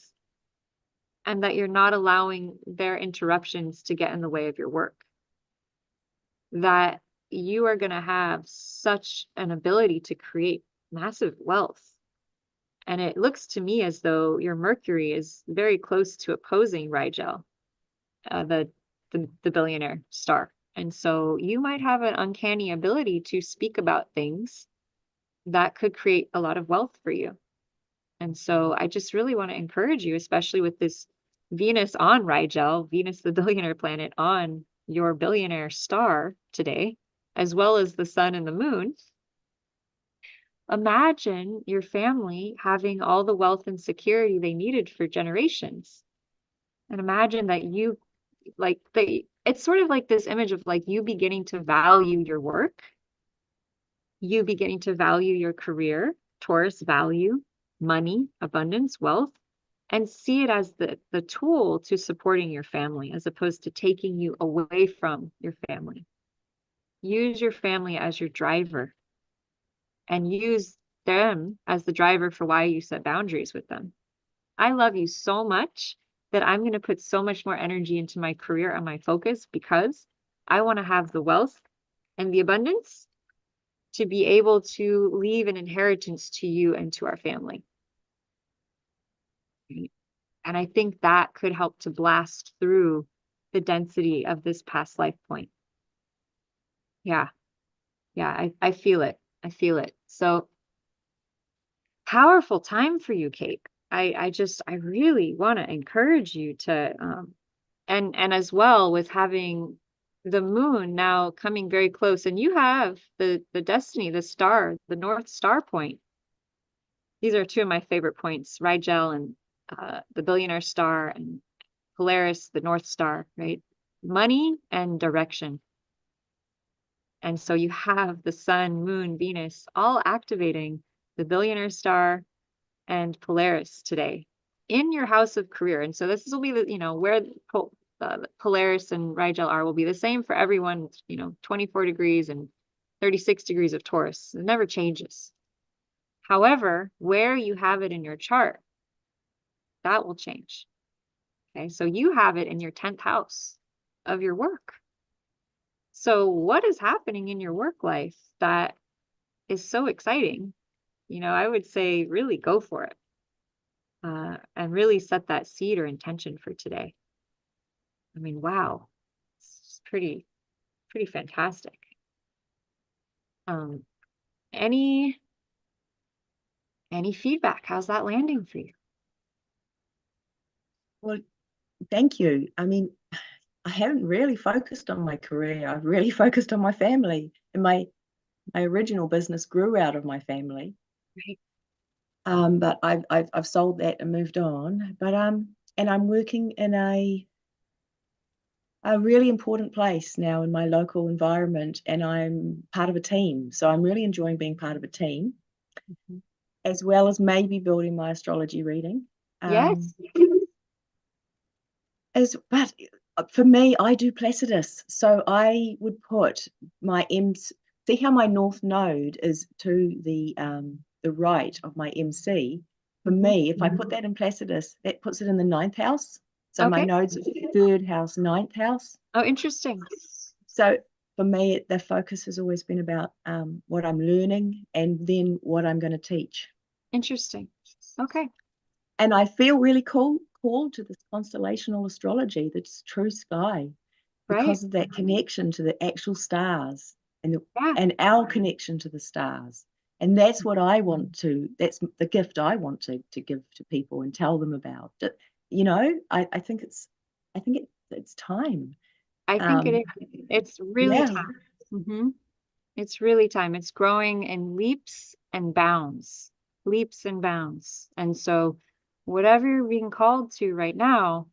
A: And that you're not allowing their interruptions to get in the way of your work. That you are going to have such an ability to create massive wealth. And it looks to me as though your Mercury is very close to opposing Rigel, the billionaire star. And so you might have an uncanny ability to speak about things that could create a lot of wealth for you. And so I just really want to encourage you, especially with this Venus on Rigel, Venus, the billionaire planet, on your billionaire star today, as well as the sun and the moon, imagine your family having all the wealth and security they needed for generations. And imagine that you it's sort of like this image of like you beginning to value your work, you beginning to value your career, Taurus value, money, abundance, wealth, and see it as the tool to supporting your family as opposed to taking you away from your family. Use your family as your driver and use them as the driver for why you set boundaries with them. I love you so much that I'm going to put so much more energy into my career and my focus because I want to have the wealth and the abundance to be able to leave an inheritance to you and to our family. And I think that could help to blast through the density of this past life point. Yeah. Yeah. I feel it. I feel it. So powerful time for you, Kate. I really want to encourage you to, and as well with having the moon now coming very close, and you have the destiny, the star, the North Star point. These are two of my favorite points, Rigel and the Billionaire Star, and Polaris, the North Star, right? Money and direction. And so you have the Sun, Moon, Venus all activating the Billionaire Star and Polaris today in your house of career. And so this will be the, where Polaris and Rigel are will be the same for everyone, 24 degrees and 36 degrees of Taurus. It never changes. However, where you have it in your chart, that will change. Okay, so you have it in your 10th house of your work. So what is happening in your work life that is so exciting? I would say really go for it. And really set that seed or intention for today. I mean, wow, it's pretty fantastic. Any feedback? How's that landing for you?
B: Well, thank you. I mean, I haven't really focused on my career. I've really focused on my family, and my original business grew out of my family.
A: Right.
B: But I've sold that and moved on. But and I'm working in a really important place now in my local environment, and I'm part of a team. So I'm really enjoying being part of a team, as well as maybe building my astrology reading.
A: Yes.
B: But for me, I do Placidus. So I would put my see how my north node is to the right of my MC. For me, if I put that in Placidus, that puts it in the 9th house. So my
A: Okay.
B: node's 3rd house, 9th house.
A: Oh, interesting.
B: So for me, the focus has always been about what I'm learning and then what I'm going to teach.
A: Interesting. Okay.
B: And I feel really called to this constellational astrology, that's true sky, because of that connection to the actual stars and our connection to the stars. And that's what I want to, that's the gift I want to give to people and tell them about. I think it's time.
A: I think it is. It's really time. It's really time. It's growing in leaps and bounds, leaps and bounds. And so whatever you're being called to right now,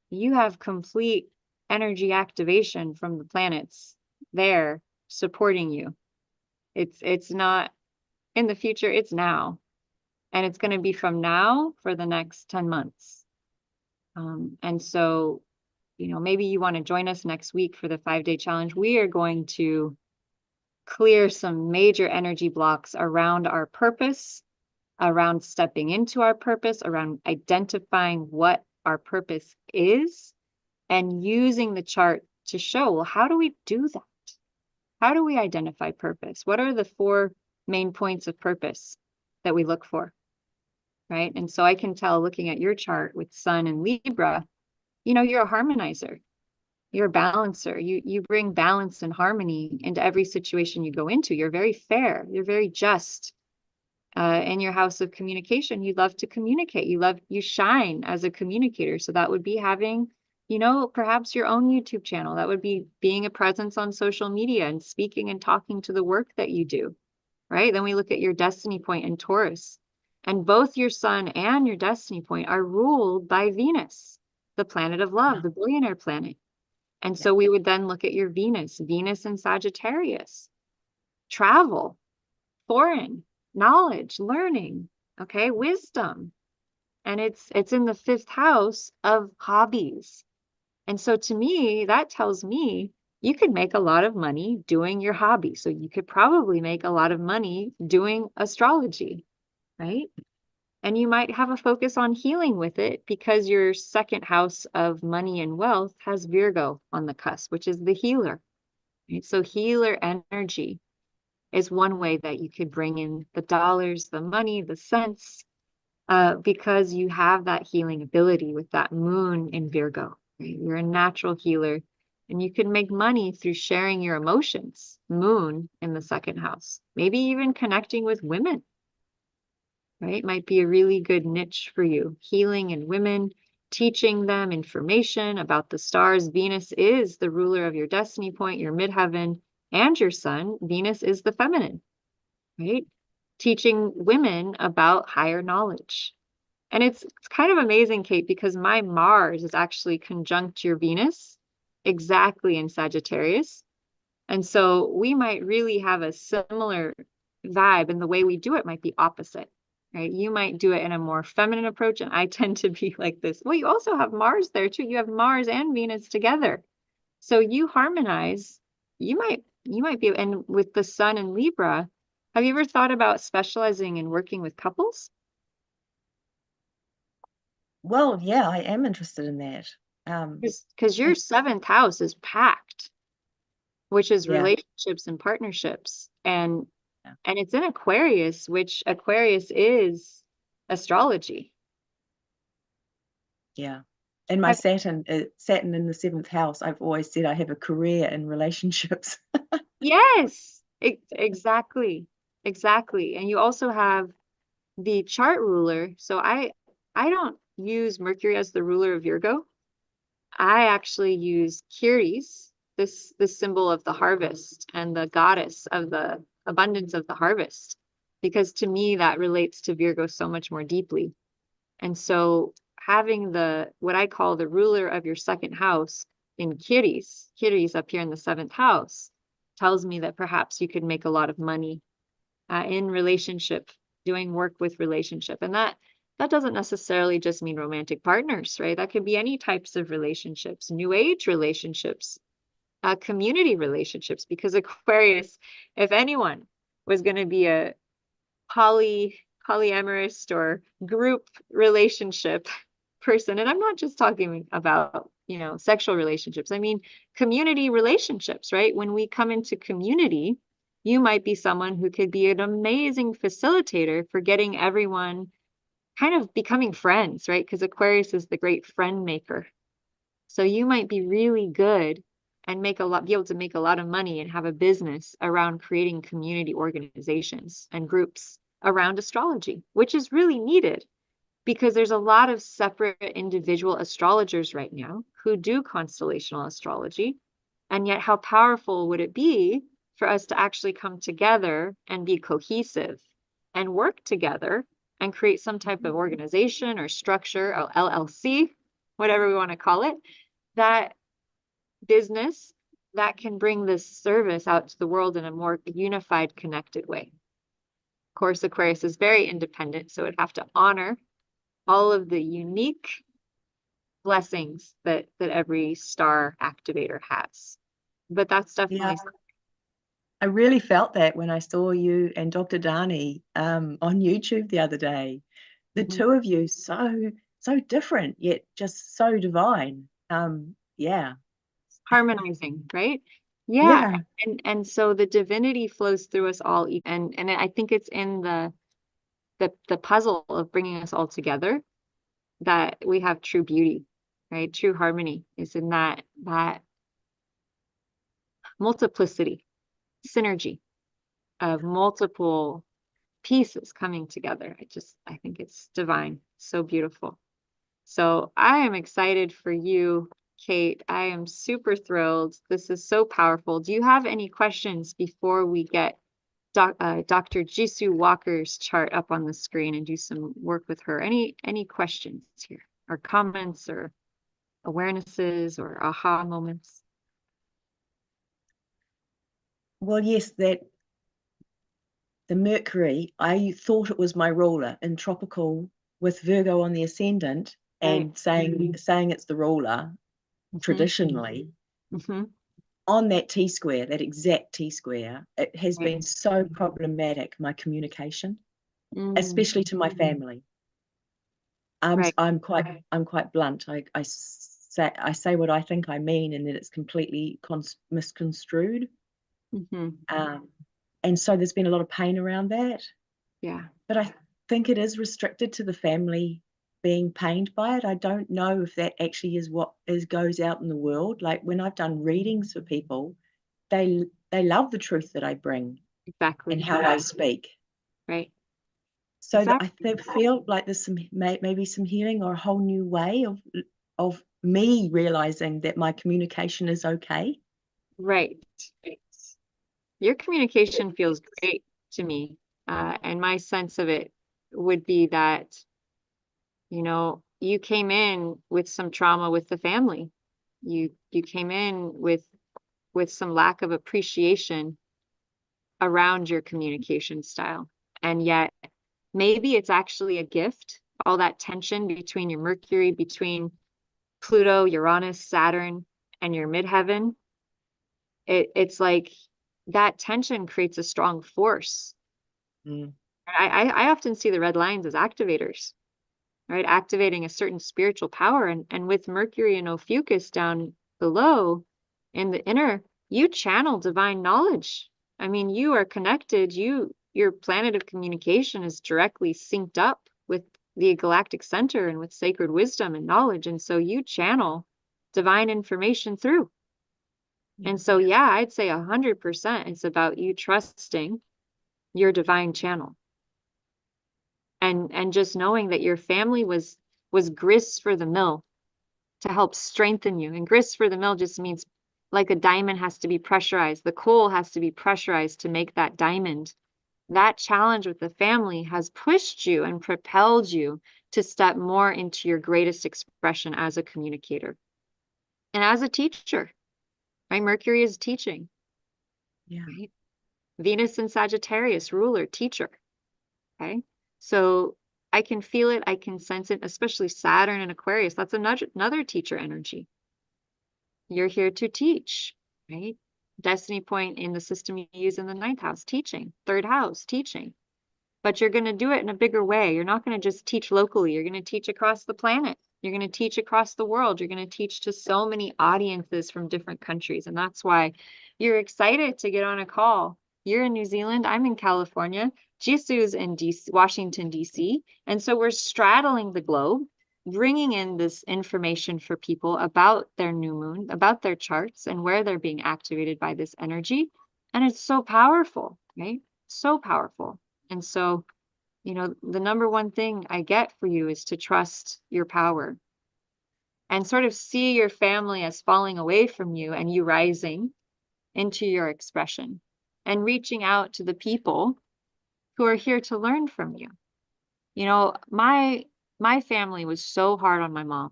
A: you have complete energy activation from the planets there supporting you. It's not in the future, it's now. And it's going to be from now for the next 10 months. And so, maybe you want to join us next week for the 5-day challenge. We are going to clear some major energy blocks around our purpose, around stepping into our purpose, around identifying what our purpose is, and using the chart to show, well, how do we do that? How do we identify purpose? What are the 4 main points of purpose that we look for? Right. And so I can tell, looking at your chart with Sun and Libra, you're a harmonizer. You're a balancer. You bring balance and harmony into every situation you go into. You're very fair. You're very just. In your house of communication, you love to communicate. You shine as a communicator. So that would be having, perhaps your own YouTube channel. That would be being a presence on social media and speaking and talking to the work that you do. right? Then we look at your destiny point in Taurus. And both your sun and your destiny point are ruled by Venus, the planet of love, the billionaire planet. And so we would then look at your Venus in Sagittarius, travel, foreign, knowledge, learning, okay, wisdom. And it's in the 5th house of hobbies. And so to me, that tells me you could make a lot of money doing your hobby. So you could probably make a lot of money doing astrology, right? And you might have a focus on healing with it because your 2nd house of money and wealth has Virgo on the cusp, which is the healer. Right? So healer energy is one way that you could bring in the dollars, the money, the cents, because you have that healing ability with that moon in Virgo. Right? You're a natural healer and you can make money through sharing your emotions. Moon in the 2nd house, maybe even connecting with women, right? Might be a really good niche for you. Healing in women, teaching them information about the stars. Venus is the ruler of your destiny point, your midheaven, and your sun. Venus is the feminine, right? Teaching women about higher knowledge. And it's kind of amazing, Kate, because my Mars is actually conjunct your Venus exactly in Sagittarius. And so we might really have a similar vibe, and the way we do it might be opposite, right? You might do it in a more feminine approach, and I tend to be like this. Well, you also have Mars there too. You have Mars and Venus together. So you harmonize, you might be, and with the sun in Libra, have you ever thought about specializing in working with couples?
B: Well, yeah, I am interested in that.
A: Because your 7th house is packed, which is
B: Yeah.
A: relationships and partnerships. And
B: Yeah.
A: and it's in Aquarius, which Aquarius is astrology.
B: Yeah. And my Saturn in the 7th house, I've always said I have a career in relationships.
A: Yes, exactly. Exactly. And you also have the chart ruler. So I don't use Mercury as the ruler of Virgo. I actually use Ceres, this symbol of the harvest and the goddess of the abundance of the harvest, because to me that relates to Virgo so much more deeply. And so having the what I call the ruler of your 2nd house in Ceres up here in the 7th house, tells me that perhaps you could make a lot of money in relationship, doing work with relationship. And that doesn't necessarily just mean romantic partners, right? That could be any types of relationships, new age relationships, community relationships, because Aquarius, if anyone was going to be a polyamorous or group relationship person, and I'm not just talking about, sexual relationships. I mean, community relationships, right? When we come into community, you might be someone who could be an amazing facilitator for getting everyone kind of becoming friends, right? Because Aquarius is the great friend maker. So you might be really good and be able to make a lot of money and have a business around creating community organizations and groups around astrology, which is really needed because there's a lot of separate individual astrologers right now who do constellational astrology. And yet, how powerful would it be for us to actually come together and be cohesive and work together and create some type of organization or structure, or LLC, whatever we want to call it, that business that can bring this service out to the world in a more unified, connected way. Of course, Aquarius is very independent, so it'd have to honor all of the unique blessings that every star activator has. But that's definitely
B: Yeah. I really felt that when I saw you and Dr. Dani on YouTube the other day. The two of you so different, yet just so divine. Yeah.
A: harmonizing, right? Yeah. And so the divinity flows through us all, and I think it's in the puzzle of bringing us all together that we have true beauty, right? True harmony is in that multiplicity, synergy of multiple pieces coming together. I think it's divine, so beautiful. So I am excited for you, Kate. I am super thrilled. This is so powerful. Do you have any questions before we get Dr. Jisoo Walker's chart up on the screen and do some work with her. Any questions here, or comments, or awarenesses, or aha moments?
B: Well, yes, that the Mercury, I thought it was my ruler in tropical with Virgo on the ascendant, and
A: Right.
B: saying it's the ruler traditionally. On that T-square, that exact T-square, it has been so problematic, my communication, especially to my family. I'm quite blunt. I say what I think I mean, and then it's completely misconstrued. And so there's been a lot of pain around that.
A: Yeah.
B: But I think it is restricted to the family being pained by it. I don't know if that actually is what goes out in the world. Like when I've done readings for people, they love the truth that I bring
A: Exactly.
B: and how I speak.
A: Right.
B: So
A: Exactly.
B: I feel like there's maybe some healing, or a whole new way of me realizing that my communication is okay.
A: Right. Your communication feels great to me. And my sense of it would be that, you came in with some trauma with the family. You came in with some lack of appreciation around your communication style. And yet maybe it's actually a gift, all that tension between your Mercury, between Pluto, Uranus, Saturn, and your midheaven. It's like that tension creates a strong force. I often see the red lines as activators, right? Activating a certain spiritual power. And with Mercury and Ophiuchus down below in the inner, you channel divine knowledge. I mean, you are connected. Your planet of communication is directly synced up with the galactic center and with sacred wisdom and knowledge. And so you channel divine information through. And so, yeah, I'd say 100% it's about you trusting your divine channel. And just knowing that your family was grist for the mill to help strengthen you. And grist for the mill just means like a diamond has to be pressurized. The coal has to be pressurized to make that diamond. That challenge with the family has pushed you and propelled you to step more into your greatest expression as a communicator and as a teacher, right? Mercury is teaching.
B: Yeah.
A: Right? Venus in Sagittarius, ruler, teacher. Okay. So I can feel it. I can sense it, especially Saturn and Aquarius. That's another teacher energy. You're here to teach, right? Destiny point in the system you use in the 9th house, teaching. 3rd house, teaching. But you're going to do it in a bigger way. You're not going to just teach locally. You're going to teach across the planet. You're going to teach across the world. You're going to teach to so many audiences from different countries. And that's why you're excited to get on a call. You're in New Zealand. I'm in California. Jisoo's in Washington, D.C. And so we're straddling the globe, bringing in this information for people about their new moon, about their charts, and where they're being activated by this energy. And it's so powerful, right? So powerful. And so, the number one thing I get for you is to trust your power and sort of see your family as falling away from you and you rising into your expression and reaching out to the people who are here to learn from you. My family was so hard on my mom.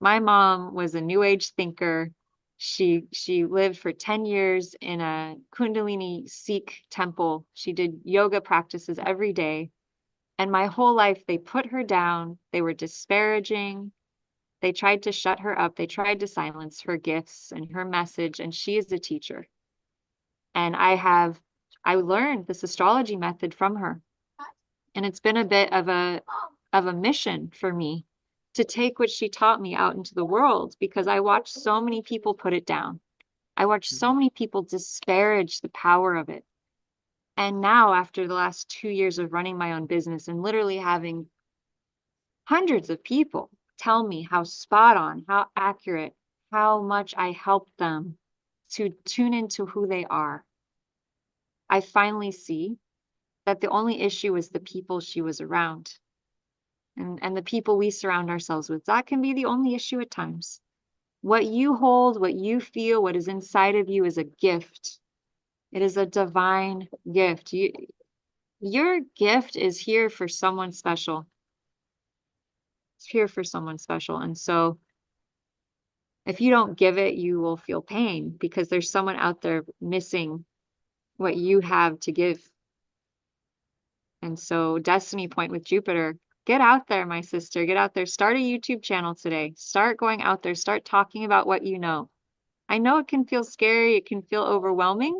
A: My mom was a new age thinker. She lived for 10 years in a Kundalini Sikh temple. She did yoga practices every day. And my whole life, they put her down. They were disparaging. They tried to shut her up. They tried to silence her gifts and her message. And she is a teacher. And I learned this astrology method from her. And it's been a bit of a mission for me to take what she taught me out into the world, because I watched so many people put it down. I watched so many people disparage the power of it. And now, after the last 2 years of running my own business and literally having hundreds of people tell me how spot on, how accurate, how much I helped them to tune into who they are, I finally see that the only issue is the people she was around. And the people we surround ourselves with. That can be the only issue at times. What you hold, what you feel, what is inside of you is a gift. It is a divine gift. Your gift is here for someone special. It's here for someone special. And so if you don't give it, you will feel pain because there's someone out there missing what you have to give. And so destiny point with Jupiter, get out there, my sister, get out there, start a YouTube channel today, start going out there, start talking about what you know. I know it can feel scary, it can feel overwhelming,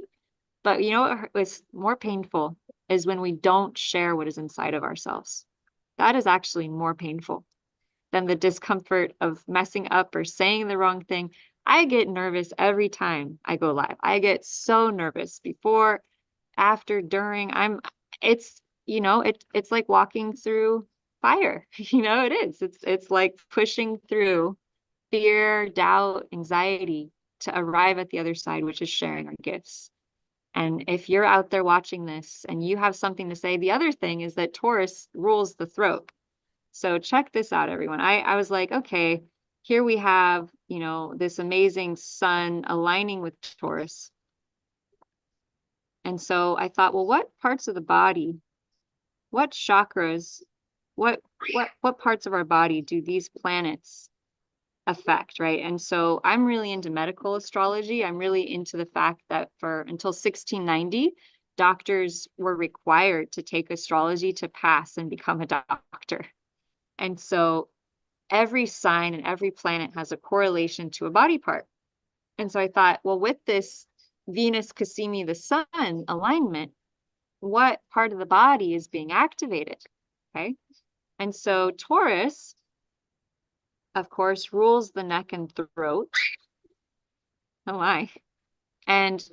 A: but you know what is more painful is when we don't share what is inside of ourselves. That is actually more painful than the discomfort of messing up or saying the wrong thing. I get nervous every time I go live. I get so nervous before, after, during. It's, it's like walking through fire. It is. It's like pushing through fear, doubt, anxiety to arrive at the other side, which is sharing our gifts. And if you're out there watching this and you have something to say, the other thing is that Taurus rules the throat. So check this out, everyone. I was like, okay, here we have, this amazing sun aligning with Taurus. And so I thought, well, what parts of the body, what chakras, what parts of our body do these planets affect, right? And so I'm really into medical astrology. I'm really into the fact that until 1690, doctors were required to take astrology to pass and become a doctor. And so every sign and every planet has a correlation to a body part. And so I thought, well, with this Venus Cassini, the sun alignment, what part of the body is being activated? Okay. And so Taurus, of course, rules the neck and throat. Oh my. And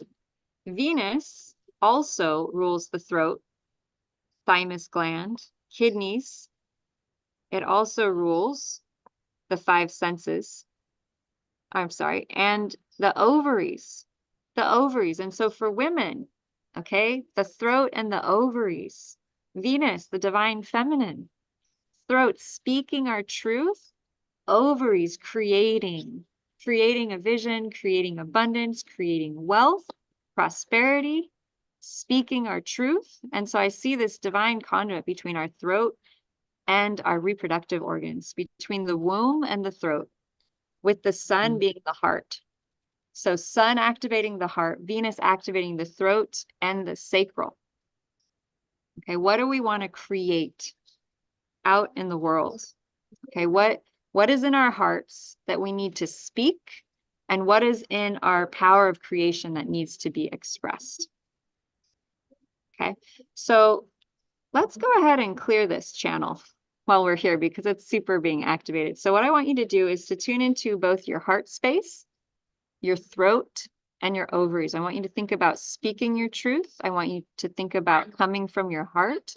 A: Venus also rules the throat, thymus gland, kidneys. It also rules the five senses. I'm sorry, and the ovaries. The ovaries. And so for women, okay, the throat and the ovaries. Venus, the divine feminine. Throat, speaking our truth. Ovaries, creating a vision, creating abundance, creating wealth, prosperity, speaking our truth. And so I see this divine conduit between our throat and our reproductive organs, between the womb and the throat, with the sun being the heart. So sun activating the heart, Venus activating the throat and the sacral. Okay, what do we want to create out in the world? Okay, what is in our hearts that we need to speak, and what is in our power of creation that needs to be expressed? Okay, so let's go ahead and clear this channel while we're here because it's super being activated. So what I want you to do is to tune into both your heart space, your throat, and your ovaries. I want you to think about speaking your truth. I want you to think about coming from your heart.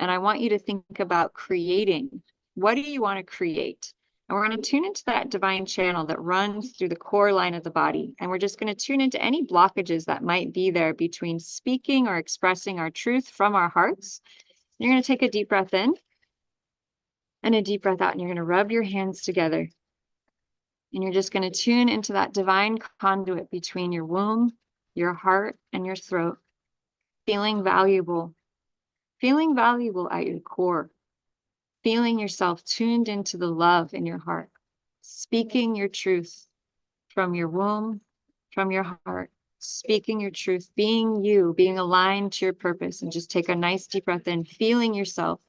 A: And I want you to think about creating. What do you want to create? And we're going to tune into that divine channel that runs through the core line of the body. And we're just going to tune into any blockages that might be there between speaking or expressing our truth from our hearts. You're going to take a deep breath in and a deep breath out, and you're going to rub your hands together. And you're just going to tune into that divine conduit between your womb, your heart, and your throat, feeling valuable at your core, feeling yourself tuned into the love in your heart, speaking your truth from your womb, from your heart, speaking your truth, being you, being aligned to your purpose. And just take a nice deep breath in, feeling yourself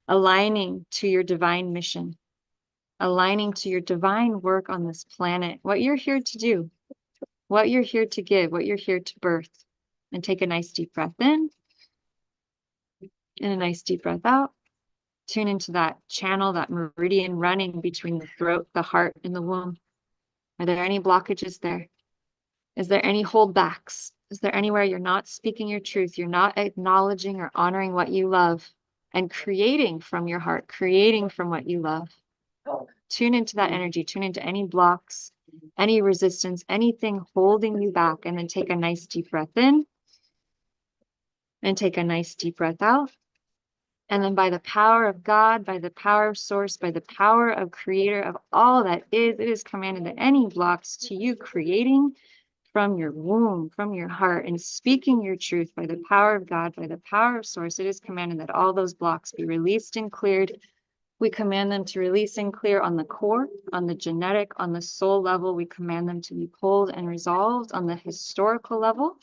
A: aligning to your divine mission, aligning to your divine work on this planet, what you're here to do, what you're here to give, what you're here to birth. And take a nice deep breath in and a nice deep breath out. Tune into that channel, that meridian running between the throat, the heart, and the womb. Are there any blockages there? Is there any holdbacks? Is there anywhere you're not speaking your truth? You're not acknowledging or honoring what you love and creating from your heart, creating from what you love. Tune into that energy, tune into any blocks, any resistance, anything holding you back, and then take a nice deep breath in and take a nice deep breath out. And then by the power of God, by the power of source, by the power of creator of all that is, it is commanded that any blocks to you creating from your womb, from your heart, and speaking your truth by the power of God, by the power of Source, it is commanded that all those blocks be released and cleared. We command them to release and clear on the core, on the genetic, on the soul level. We command them to be pulled and resolved on the historical level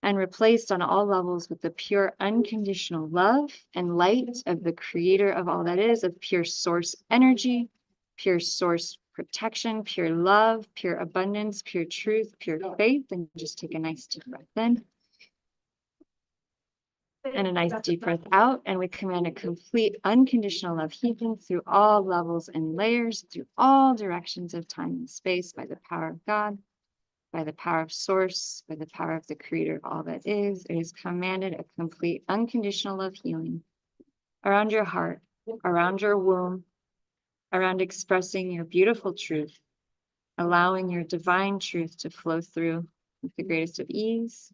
A: and replaced on all levels with the pure unconditional love and light of the creator of all that is, of pure source energy, pure source protection, pure love, pure abundance, pure truth, pure faith. And just take a nice deep breath in and a nice deep breath out. And we command a complete unconditional love healing through all levels and layers, through all directions of time and space by the power of God, by the power of Source, by the power of the creator of all that is. It is commanded a complete unconditional love healing around your heart, around your womb, around expressing your beautiful truth, allowing your divine truth to flow through with the greatest of ease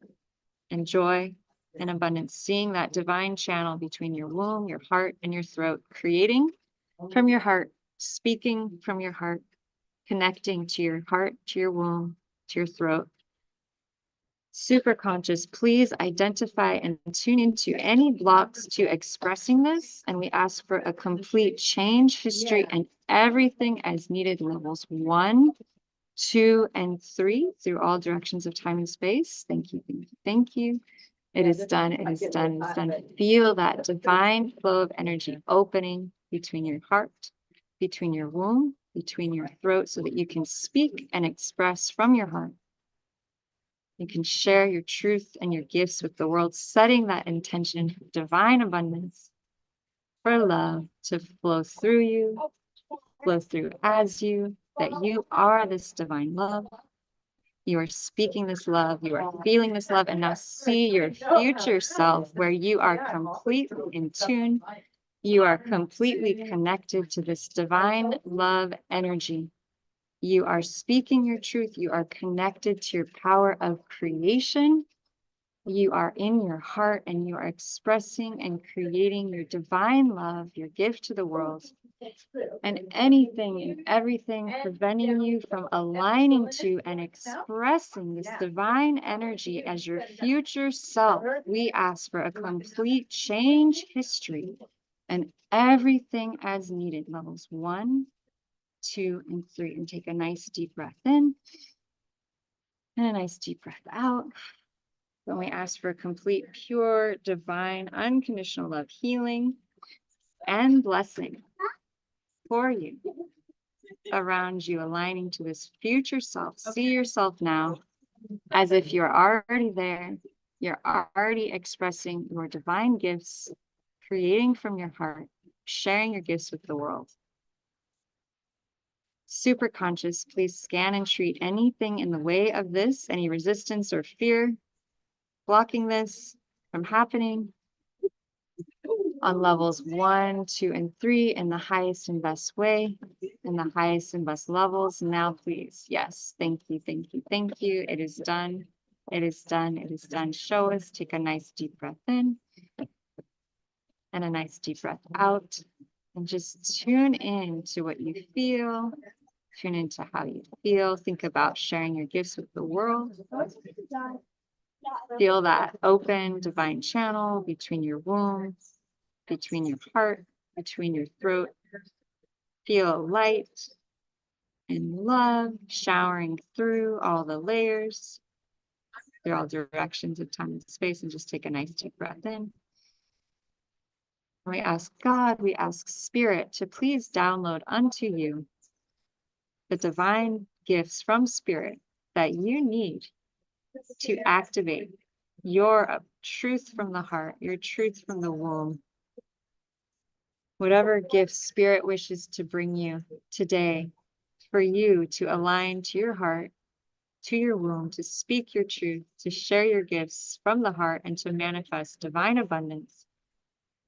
A: and joy and abundance, seeing that divine channel between your womb, your heart, and your throat, creating from your heart, speaking from your heart, connecting to your heart, to your womb, to your throat. Super conscious, please identify and tune into any blocks to expressing this. And we ask for a complete change, history, and everything as needed, levels 1, 2, and 3 through all directions of time and space. Thank you, thank you, thank you. It is done, it is done, it is done. Feel that divine flow of energy opening between your heart, between your womb, between your throat, so that you can speak and express from your heart. You can share your truth and your gifts with the world, setting that intention for divine abundance, for love to flow through you, flow through as you, that you are this divine love. You are speaking this love, you are feeling this love, and now see your future self where you are completely in tune. You are completely connected to this divine love energy. You are speaking your truth. You are connected to your power of creation. You are in your heart and you are expressing and creating your divine love, your gift to the world. And anything and everything preventing you from aligning to and expressing this divine energy as your future self, we ask for a complete change history and everything as needed. Levels 1, 2, and 3. And take a nice deep breath in and a nice deep breath out. Then we ask for complete, pure, divine, unconditional love, healing, and blessing for you, around you, aligning to this future self. See yourself now as if you're already there. You're already expressing your divine gifts, creating from your heart, sharing your gifts with the world. Super conscious, please scan and treat anything in the way of this, any resistance or fear, blocking this from happening on levels 1, 2, and 3 in the highest and best way, in the highest and best levels. Now, please. Yes. Thank you. Thank you. Thank you. It is done. It is done. It is done. Show us. Take a nice deep breath in and a nice deep breath out. And just tune in to what you feel. Tune into how you feel. Think about sharing your gifts with the world. Feel that open divine channel between your womb, between your heart, between your throat. Feel light and love showering through all the layers, through all directions of time and space. And just take a nice deep breath in. We ask God, we ask Spirit to please download unto you the divine gifts from Spirit that you need to activate your truth from the heart, your truth from the womb. Whatever gift Spirit wishes to bring you today, for you to align to your heart, to your womb, to speak your truth, to share your gifts from the heart, and to manifest divine abundance,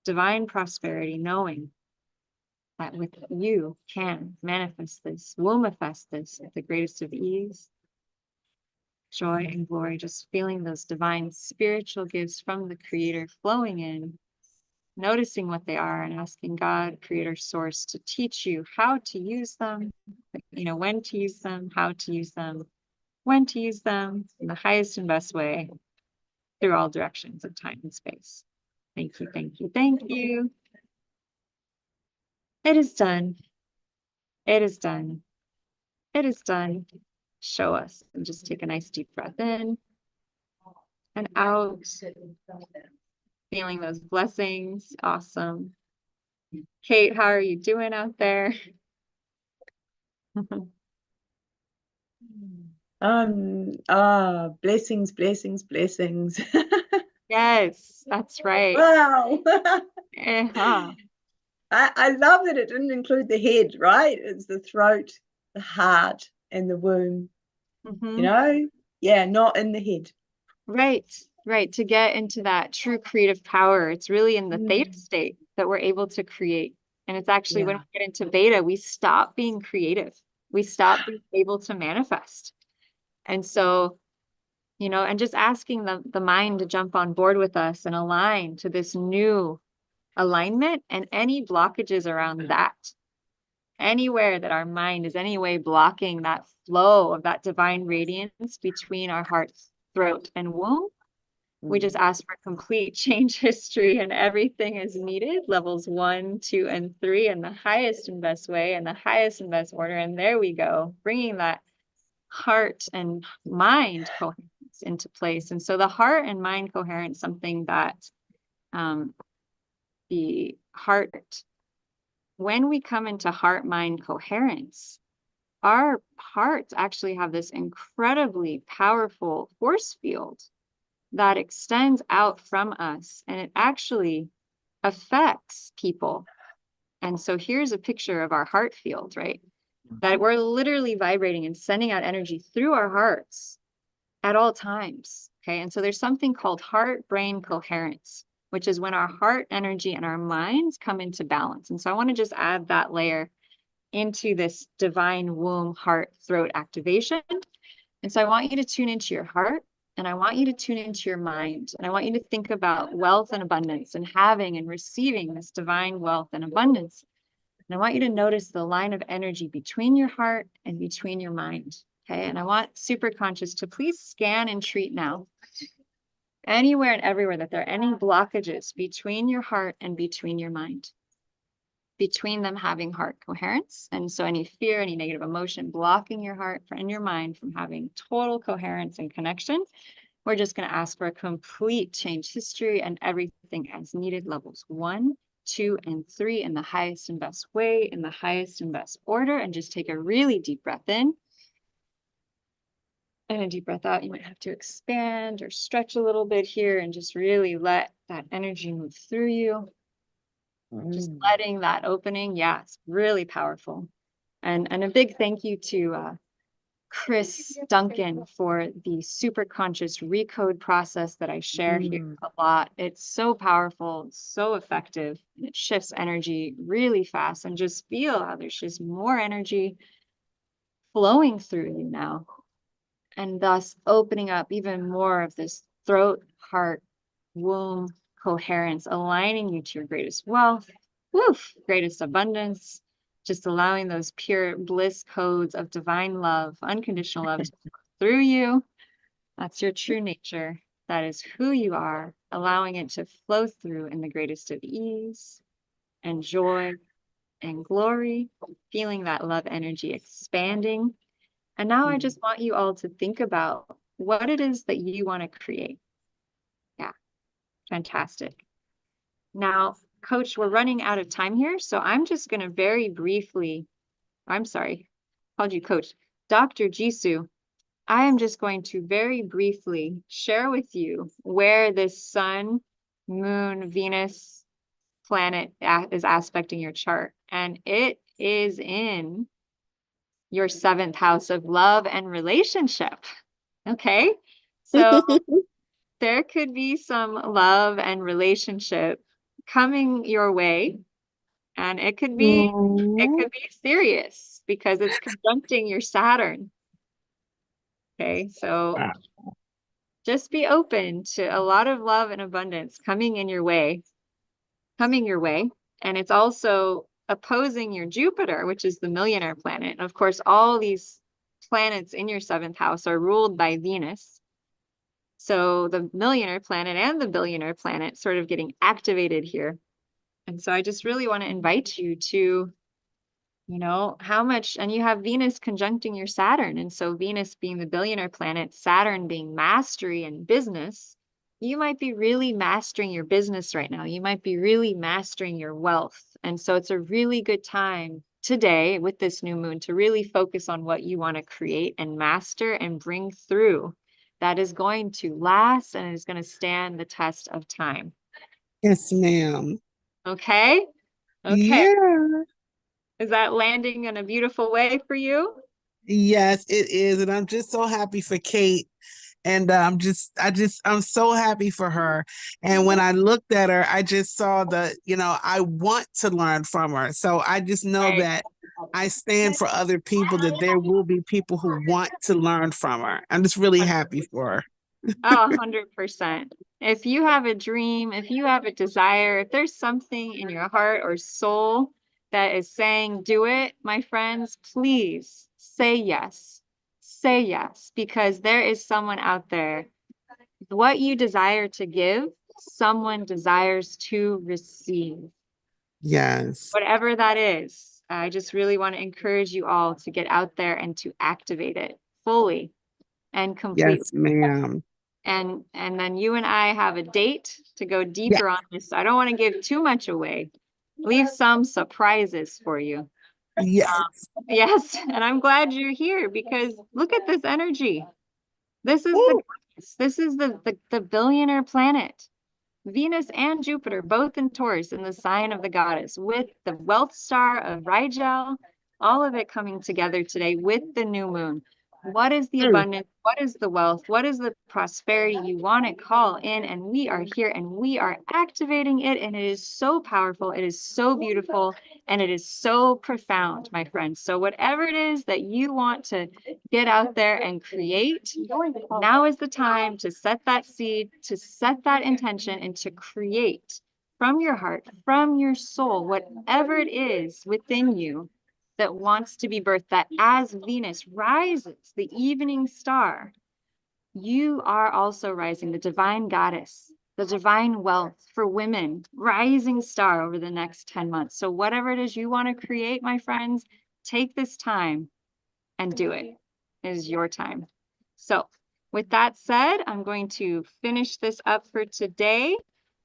A: divine prosperity, knowing that with you can manifest this, will manifest this with the greatest of ease, joy, and glory. Just feeling those divine spiritual gifts from the Creator flowing in, noticing what they are and asking God, Creator, Source, to teach you how to use them, when to use them, how to use them, when to use them in the highest and best way through all directions of time and space. Thank you, thank you, thank you. It is done. It is done. It is done. Show us. And just take a nice deep breath in and out. Feeling those blessings. Awesome. Kate, how are you doing out there?
B: Blessings, blessings, blessings.
A: Yes, that's right.
B: Wow.
A: Uh-huh.
B: I love that it didn't include the head, right? It's the throat, the heart, and the womb.
A: Mhm.
B: You know? Yeah, not in the head.
A: Right, right. To get into that true creative power, it's really in the theta
B: Mm.
A: state that we're able to create. And it's actually when
B: Yeah.
A: we get into beta, we stop being creative. We stop being able to manifest. And so, you know, and just asking the mind to jump on board with us and align to this new alignment and any blockages around that. Anywhere that our mind is any way blocking that flow of that divine radiance between our heart, throat, and womb, we just ask for complete change history and everything is needed. Levels 1, 2, and 3 in the highest and best way and the highest and best order. And there we go, bringing that heart and mind coherence into place. And so the heart and mind coherence, something that the heart, when we come into heart-mind coherence, our hearts actually have this incredibly powerful force field that extends out from us, and it actually affects people. And so here's a picture of our heart field, right? That we're literally vibrating and sending out energy through our hearts at all times. Okay. And so there's something called heart-brain coherence, which is when our heart energy and our minds come into balance. And so I want to just add that layer into this divine womb, heart, throat activation. And so I want you to tune into your heart and I want you to tune into your mind. And I want you to think about wealth and abundance and having and receiving this divine wealth and abundance. And I want you to notice the line of energy between your heart and between your mind. Okay. And I want super conscious to please scan and treat now anywhere and everywhere that there are any blockages between your heart and between your mind, between them having heart coherence. And so any fear, any negative emotion blocking your heart and your mind from having total coherence and connection, we're just going to ask for a complete change history and everything as needed, levels 1, 2, and 3 in the highest and best way, in the highest and best order. And just take a really deep breath in and a deep breath out. You might have to expand or stretch a little bit here and just really let that energy move through you. Just letting that opening. Yeah, it's really powerful. And a big thank you to Chris Duncan for the super conscious recode process that I share here a lot. It's so powerful, so effective, and it shifts energy really fast. And just feel how there's just more energy flowing through you now, and thus opening up even more of this throat, heart, womb coherence, aligning you to your greatest wealth, greatest abundance, just allowing those pure bliss codes of divine love, unconditional love to flow through you. That's your true nature. That is who you are, allowing it to flow through in the greatest of ease and joy and glory, feeling that love energy expanding. And now I just want you all to think about what it is that you want to create. Yeah, fantastic. Now, Coach, we're running out of time here, so I'm just going to very briefly, I'm sorry, called you Coach, Dr. Jisoo, I am just going to very briefly share with you where this Sun, Moon, Venus planet is aspecting your chart. And it is in your 7th house of love and relationship. Okay. So there could be some love and relationship coming your way, and it could be serious because it's conjuncting your Saturn. Okay, so just be open to a lot of love and abundance coming your way. And it's also opposing your Jupiter, which is the millionaire planet. And of course, all these planets in your 7th house are ruled by Venus. So the millionaire planet and the billionaire planet sort of getting activated here. And so I just really want to invite you to, how much, and you have Venus conjuncting your Saturn. And so Venus being the billionaire planet, Saturn being mastery and business, you might be really mastering your business right now. You might be really mastering your wealth. And so it's a really good time today with this new moon to really focus on what you want to create and master and bring through. That is going to last and is going to stand the test of time.
E: Yes, ma'am.
A: Okay? Okay.
E: Yeah.
A: Is that landing in a beautiful way for you?
E: Yes, it is. And I'm just so happy for Kate. And I'm so happy for her. And when I looked at her, I just saw I want to learn from her. So I just know
A: Right.
E: that I stand for other people, that there will be people who want to learn from her. I'm just really happy for her.
A: Oh, 100%. If you have a dream, if you have a desire, if there's something in your heart or soul that is saying, do it, my friends, please say yes. Say yes, because there is someone out there. What you desire to give, someone desires to receive.
E: Yes.
A: Whatever that is, I just really want to encourage you all to get out there and to activate it fully and completely.
E: Yes, ma'am.
A: And then you and I have a date to go
E: Yeah.
A: deeper on this. So I don't want to give too much away. Leave some surprises for you.
E: Yes.
A: Yes, and I'm glad you're here because look at this energy. This is
E: Ooh.
A: the billionaire planet. Venus and Jupiter, both in Taurus in the sign of the goddess, with the wealth star of Rigel, all of it coming together today with the new moon. What is the abundance? What is the wealth? What is the prosperity you want to call in? And we are here and we are activating it. And it is so powerful. It is so beautiful. And it is so profound, my friends. So whatever it is that you want to get out there and create, now is the time to set that seed, to set that intention, and to create from your heart, from your soul, whatever it is within you that wants to be birthed, that as Venus rises, the evening star, you are also rising, the divine goddess, the divine wealth for women, rising star over the next 10 months. So whatever it is you want to create, my friends, take this time and do it. It is your time. So with that said, I'm going to finish this up for today.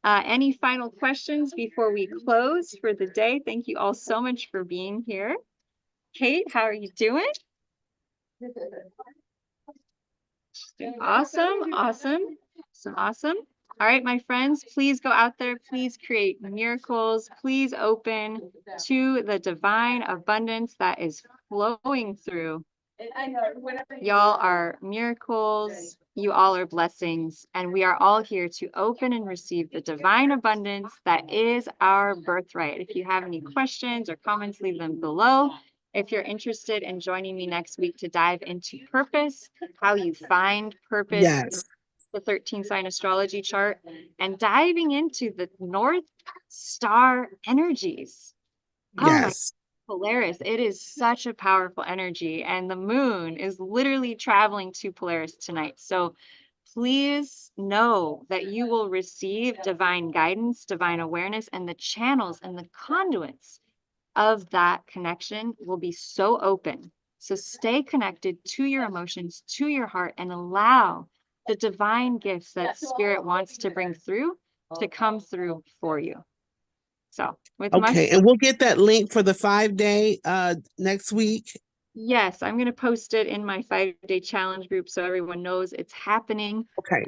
A: Any final questions before we close for the day? Thank you all so much for being here. Kate, how are you doing? Awesome, awesome, awesome. All right, my friends, please go out there. Please create miracles. Please open to the divine abundance that is flowing through. Y'all are miracles. You all are blessings. And we are all here to open and receive the divine abundance that is our birthright. If you have any questions or comments, leave them below. If you're interested in joining me next week to dive into purpose, how you find purpose,
E: Yes.
A: the 13 sign astrology chart, and diving into the North Star energies. Oh my
E: Yes.
A: Polaris, it is such a powerful energy, and the moon is literally traveling to Polaris tonight. So please know that you will receive divine guidance, divine awareness, and the channels and the conduits of that connection will be so open. So stay connected to your emotions, to your heart, and allow the divine gifts that Spirit wants to bring through to come through for you. So with much
E: Okay. And we'll get that link for the 5-day next week.
A: Yes, I'm going to post it in my 5-day challenge group so everyone knows it's happening.
E: Okay.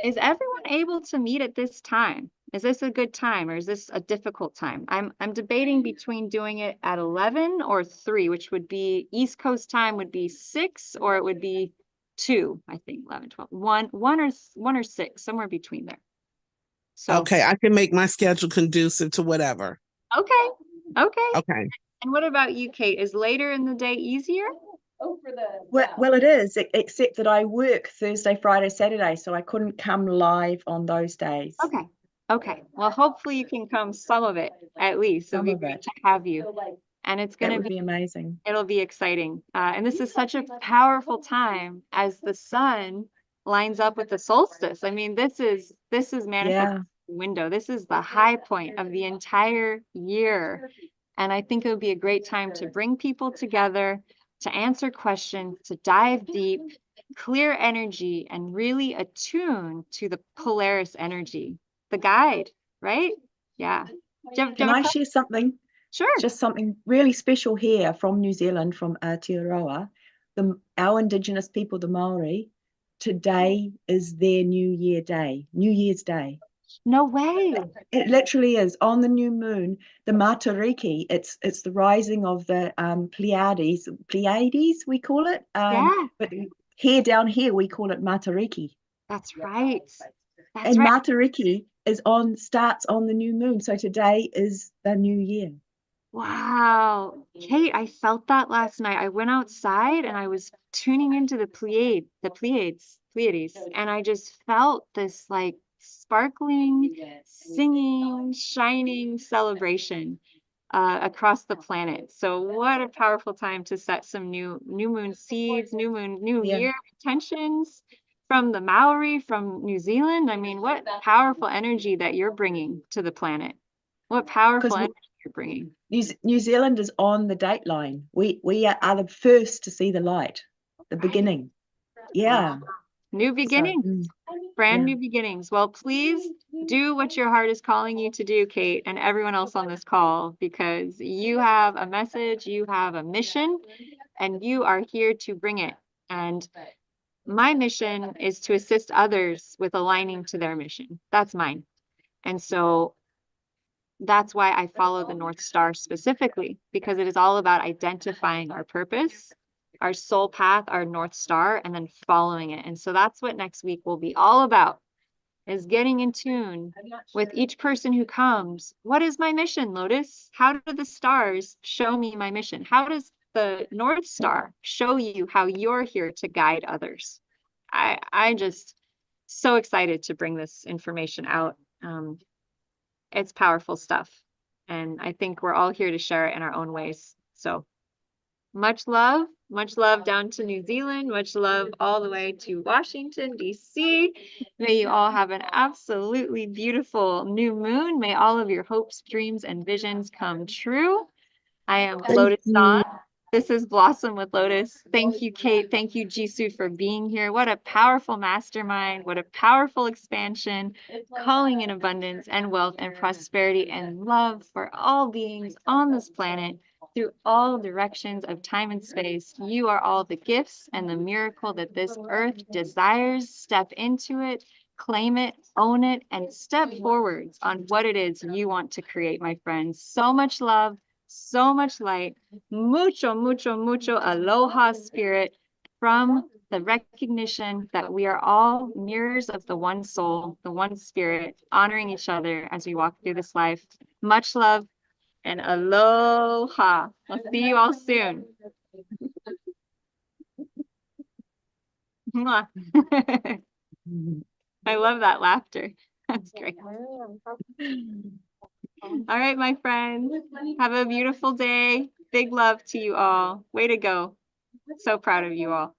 A: Is everyone able to meet at this time? Is this a good time or is this a difficult time? I'm debating between doing it at 11 or 3, which would be East Coast time would be 6 or it would be 2, I think 11, 12, 1 or 6, somewhere between there. So
E: Okay, I can make my schedule conducive to whatever.
A: okay.
E: Okay.
A: And what about you, Kate? Is later in the day easier?
B: Well, it is, except that I work Thursday, Friday, Saturday, so I couldn't come live on those days.
A: Okay. Well, hopefully you can come some of it at least. So it'd be
B: Some of
A: great
B: it.
A: to have you. and it's
B: That
A: going to
B: would be amazing.
A: it'll be exciting. And this is such a powerful time as the sun lines up with the solstice. I mean, this is manifestation window. This is the high point of the entire year. And I think it would be a great time to bring people together, to answer questions, to dive deep, clear energy, and really attune to the Polaris energy, the guide, right? Yeah.
B: Can I share something?
A: Sure.
B: Just something really special here from New Zealand, from Aotearoa. Our Indigenous people, the Maori, today is their New Year's Day.
A: No way.
B: It literally is on the new moon, the Matariki. It's the rising of the Pleiades, we call it.
A: Yeah.
B: But here down here we call it Matariki.
A: That's right. That's
B: And
A: right.
B: Matariki starts on the new moon. So today is the new year.
A: Wow. Kate, I felt that last night. I went outside and I was tuning into the Pleiades, and I just felt this like sparkling, singing, shining celebration across the planet. So what a powerful time to set some new moon seeds, new
B: Yeah.
A: year intentions from the Maori, from New Zealand. I mean, what powerful energy that you're bringing to the planet. What powerful
B: Because
A: energy you're bringing.
B: New Zealand is on the date line. We are the first to see the light, the beginning. Yeah.
A: New beginnings. Brand
B: yeah.
A: new beginnings. Well, please do what your heart is calling you to do, Kate, and everyone else on this call, because you have a message, you have a mission, and you are here to bring it. And my mission is to assist others with aligning to their mission. That's mine. And so that's why I follow the North Star specifically, because it is all about identifying our purpose, our soul path, our North Star, and then following it. And so that's what next week will be all about, is getting in tune with each person who comes. What is my mission, Lotus? How do the stars show me my mission? How does the North Star show you how you're here to guide others? I just so excited to bring this information out. It's powerful stuff. And I think we're all here to share it in our own ways. So much love down to New Zealand, much love all the way to Washington, D.C. May you all have an absolutely beautiful new moon. May all of your hopes, dreams, and visions come true. I am Lotus Dawn. This is Blossom with Lotus. Thank you, Kate. Thank you, Jisoo, for being here. What a powerful mastermind. What a powerful expansion, calling in abundance and wealth and prosperity and love for all beings on this planet through all directions of time and space. You are all the gifts and the miracle that this earth desires. Step into it, claim it, own it, and step forwards on what it is you want to create, my friends. So much love, so much light, mucho aloha spirit, from the recognition that we are all mirrors of the one soul, the one spirit, honoring each other as we walk through this life. Much love and aloha. I'll see you all soon. Mwah. I love that laughter. That's great. All right, my friends, have a beautiful day. Big love to you all. Way to go. So proud of you all.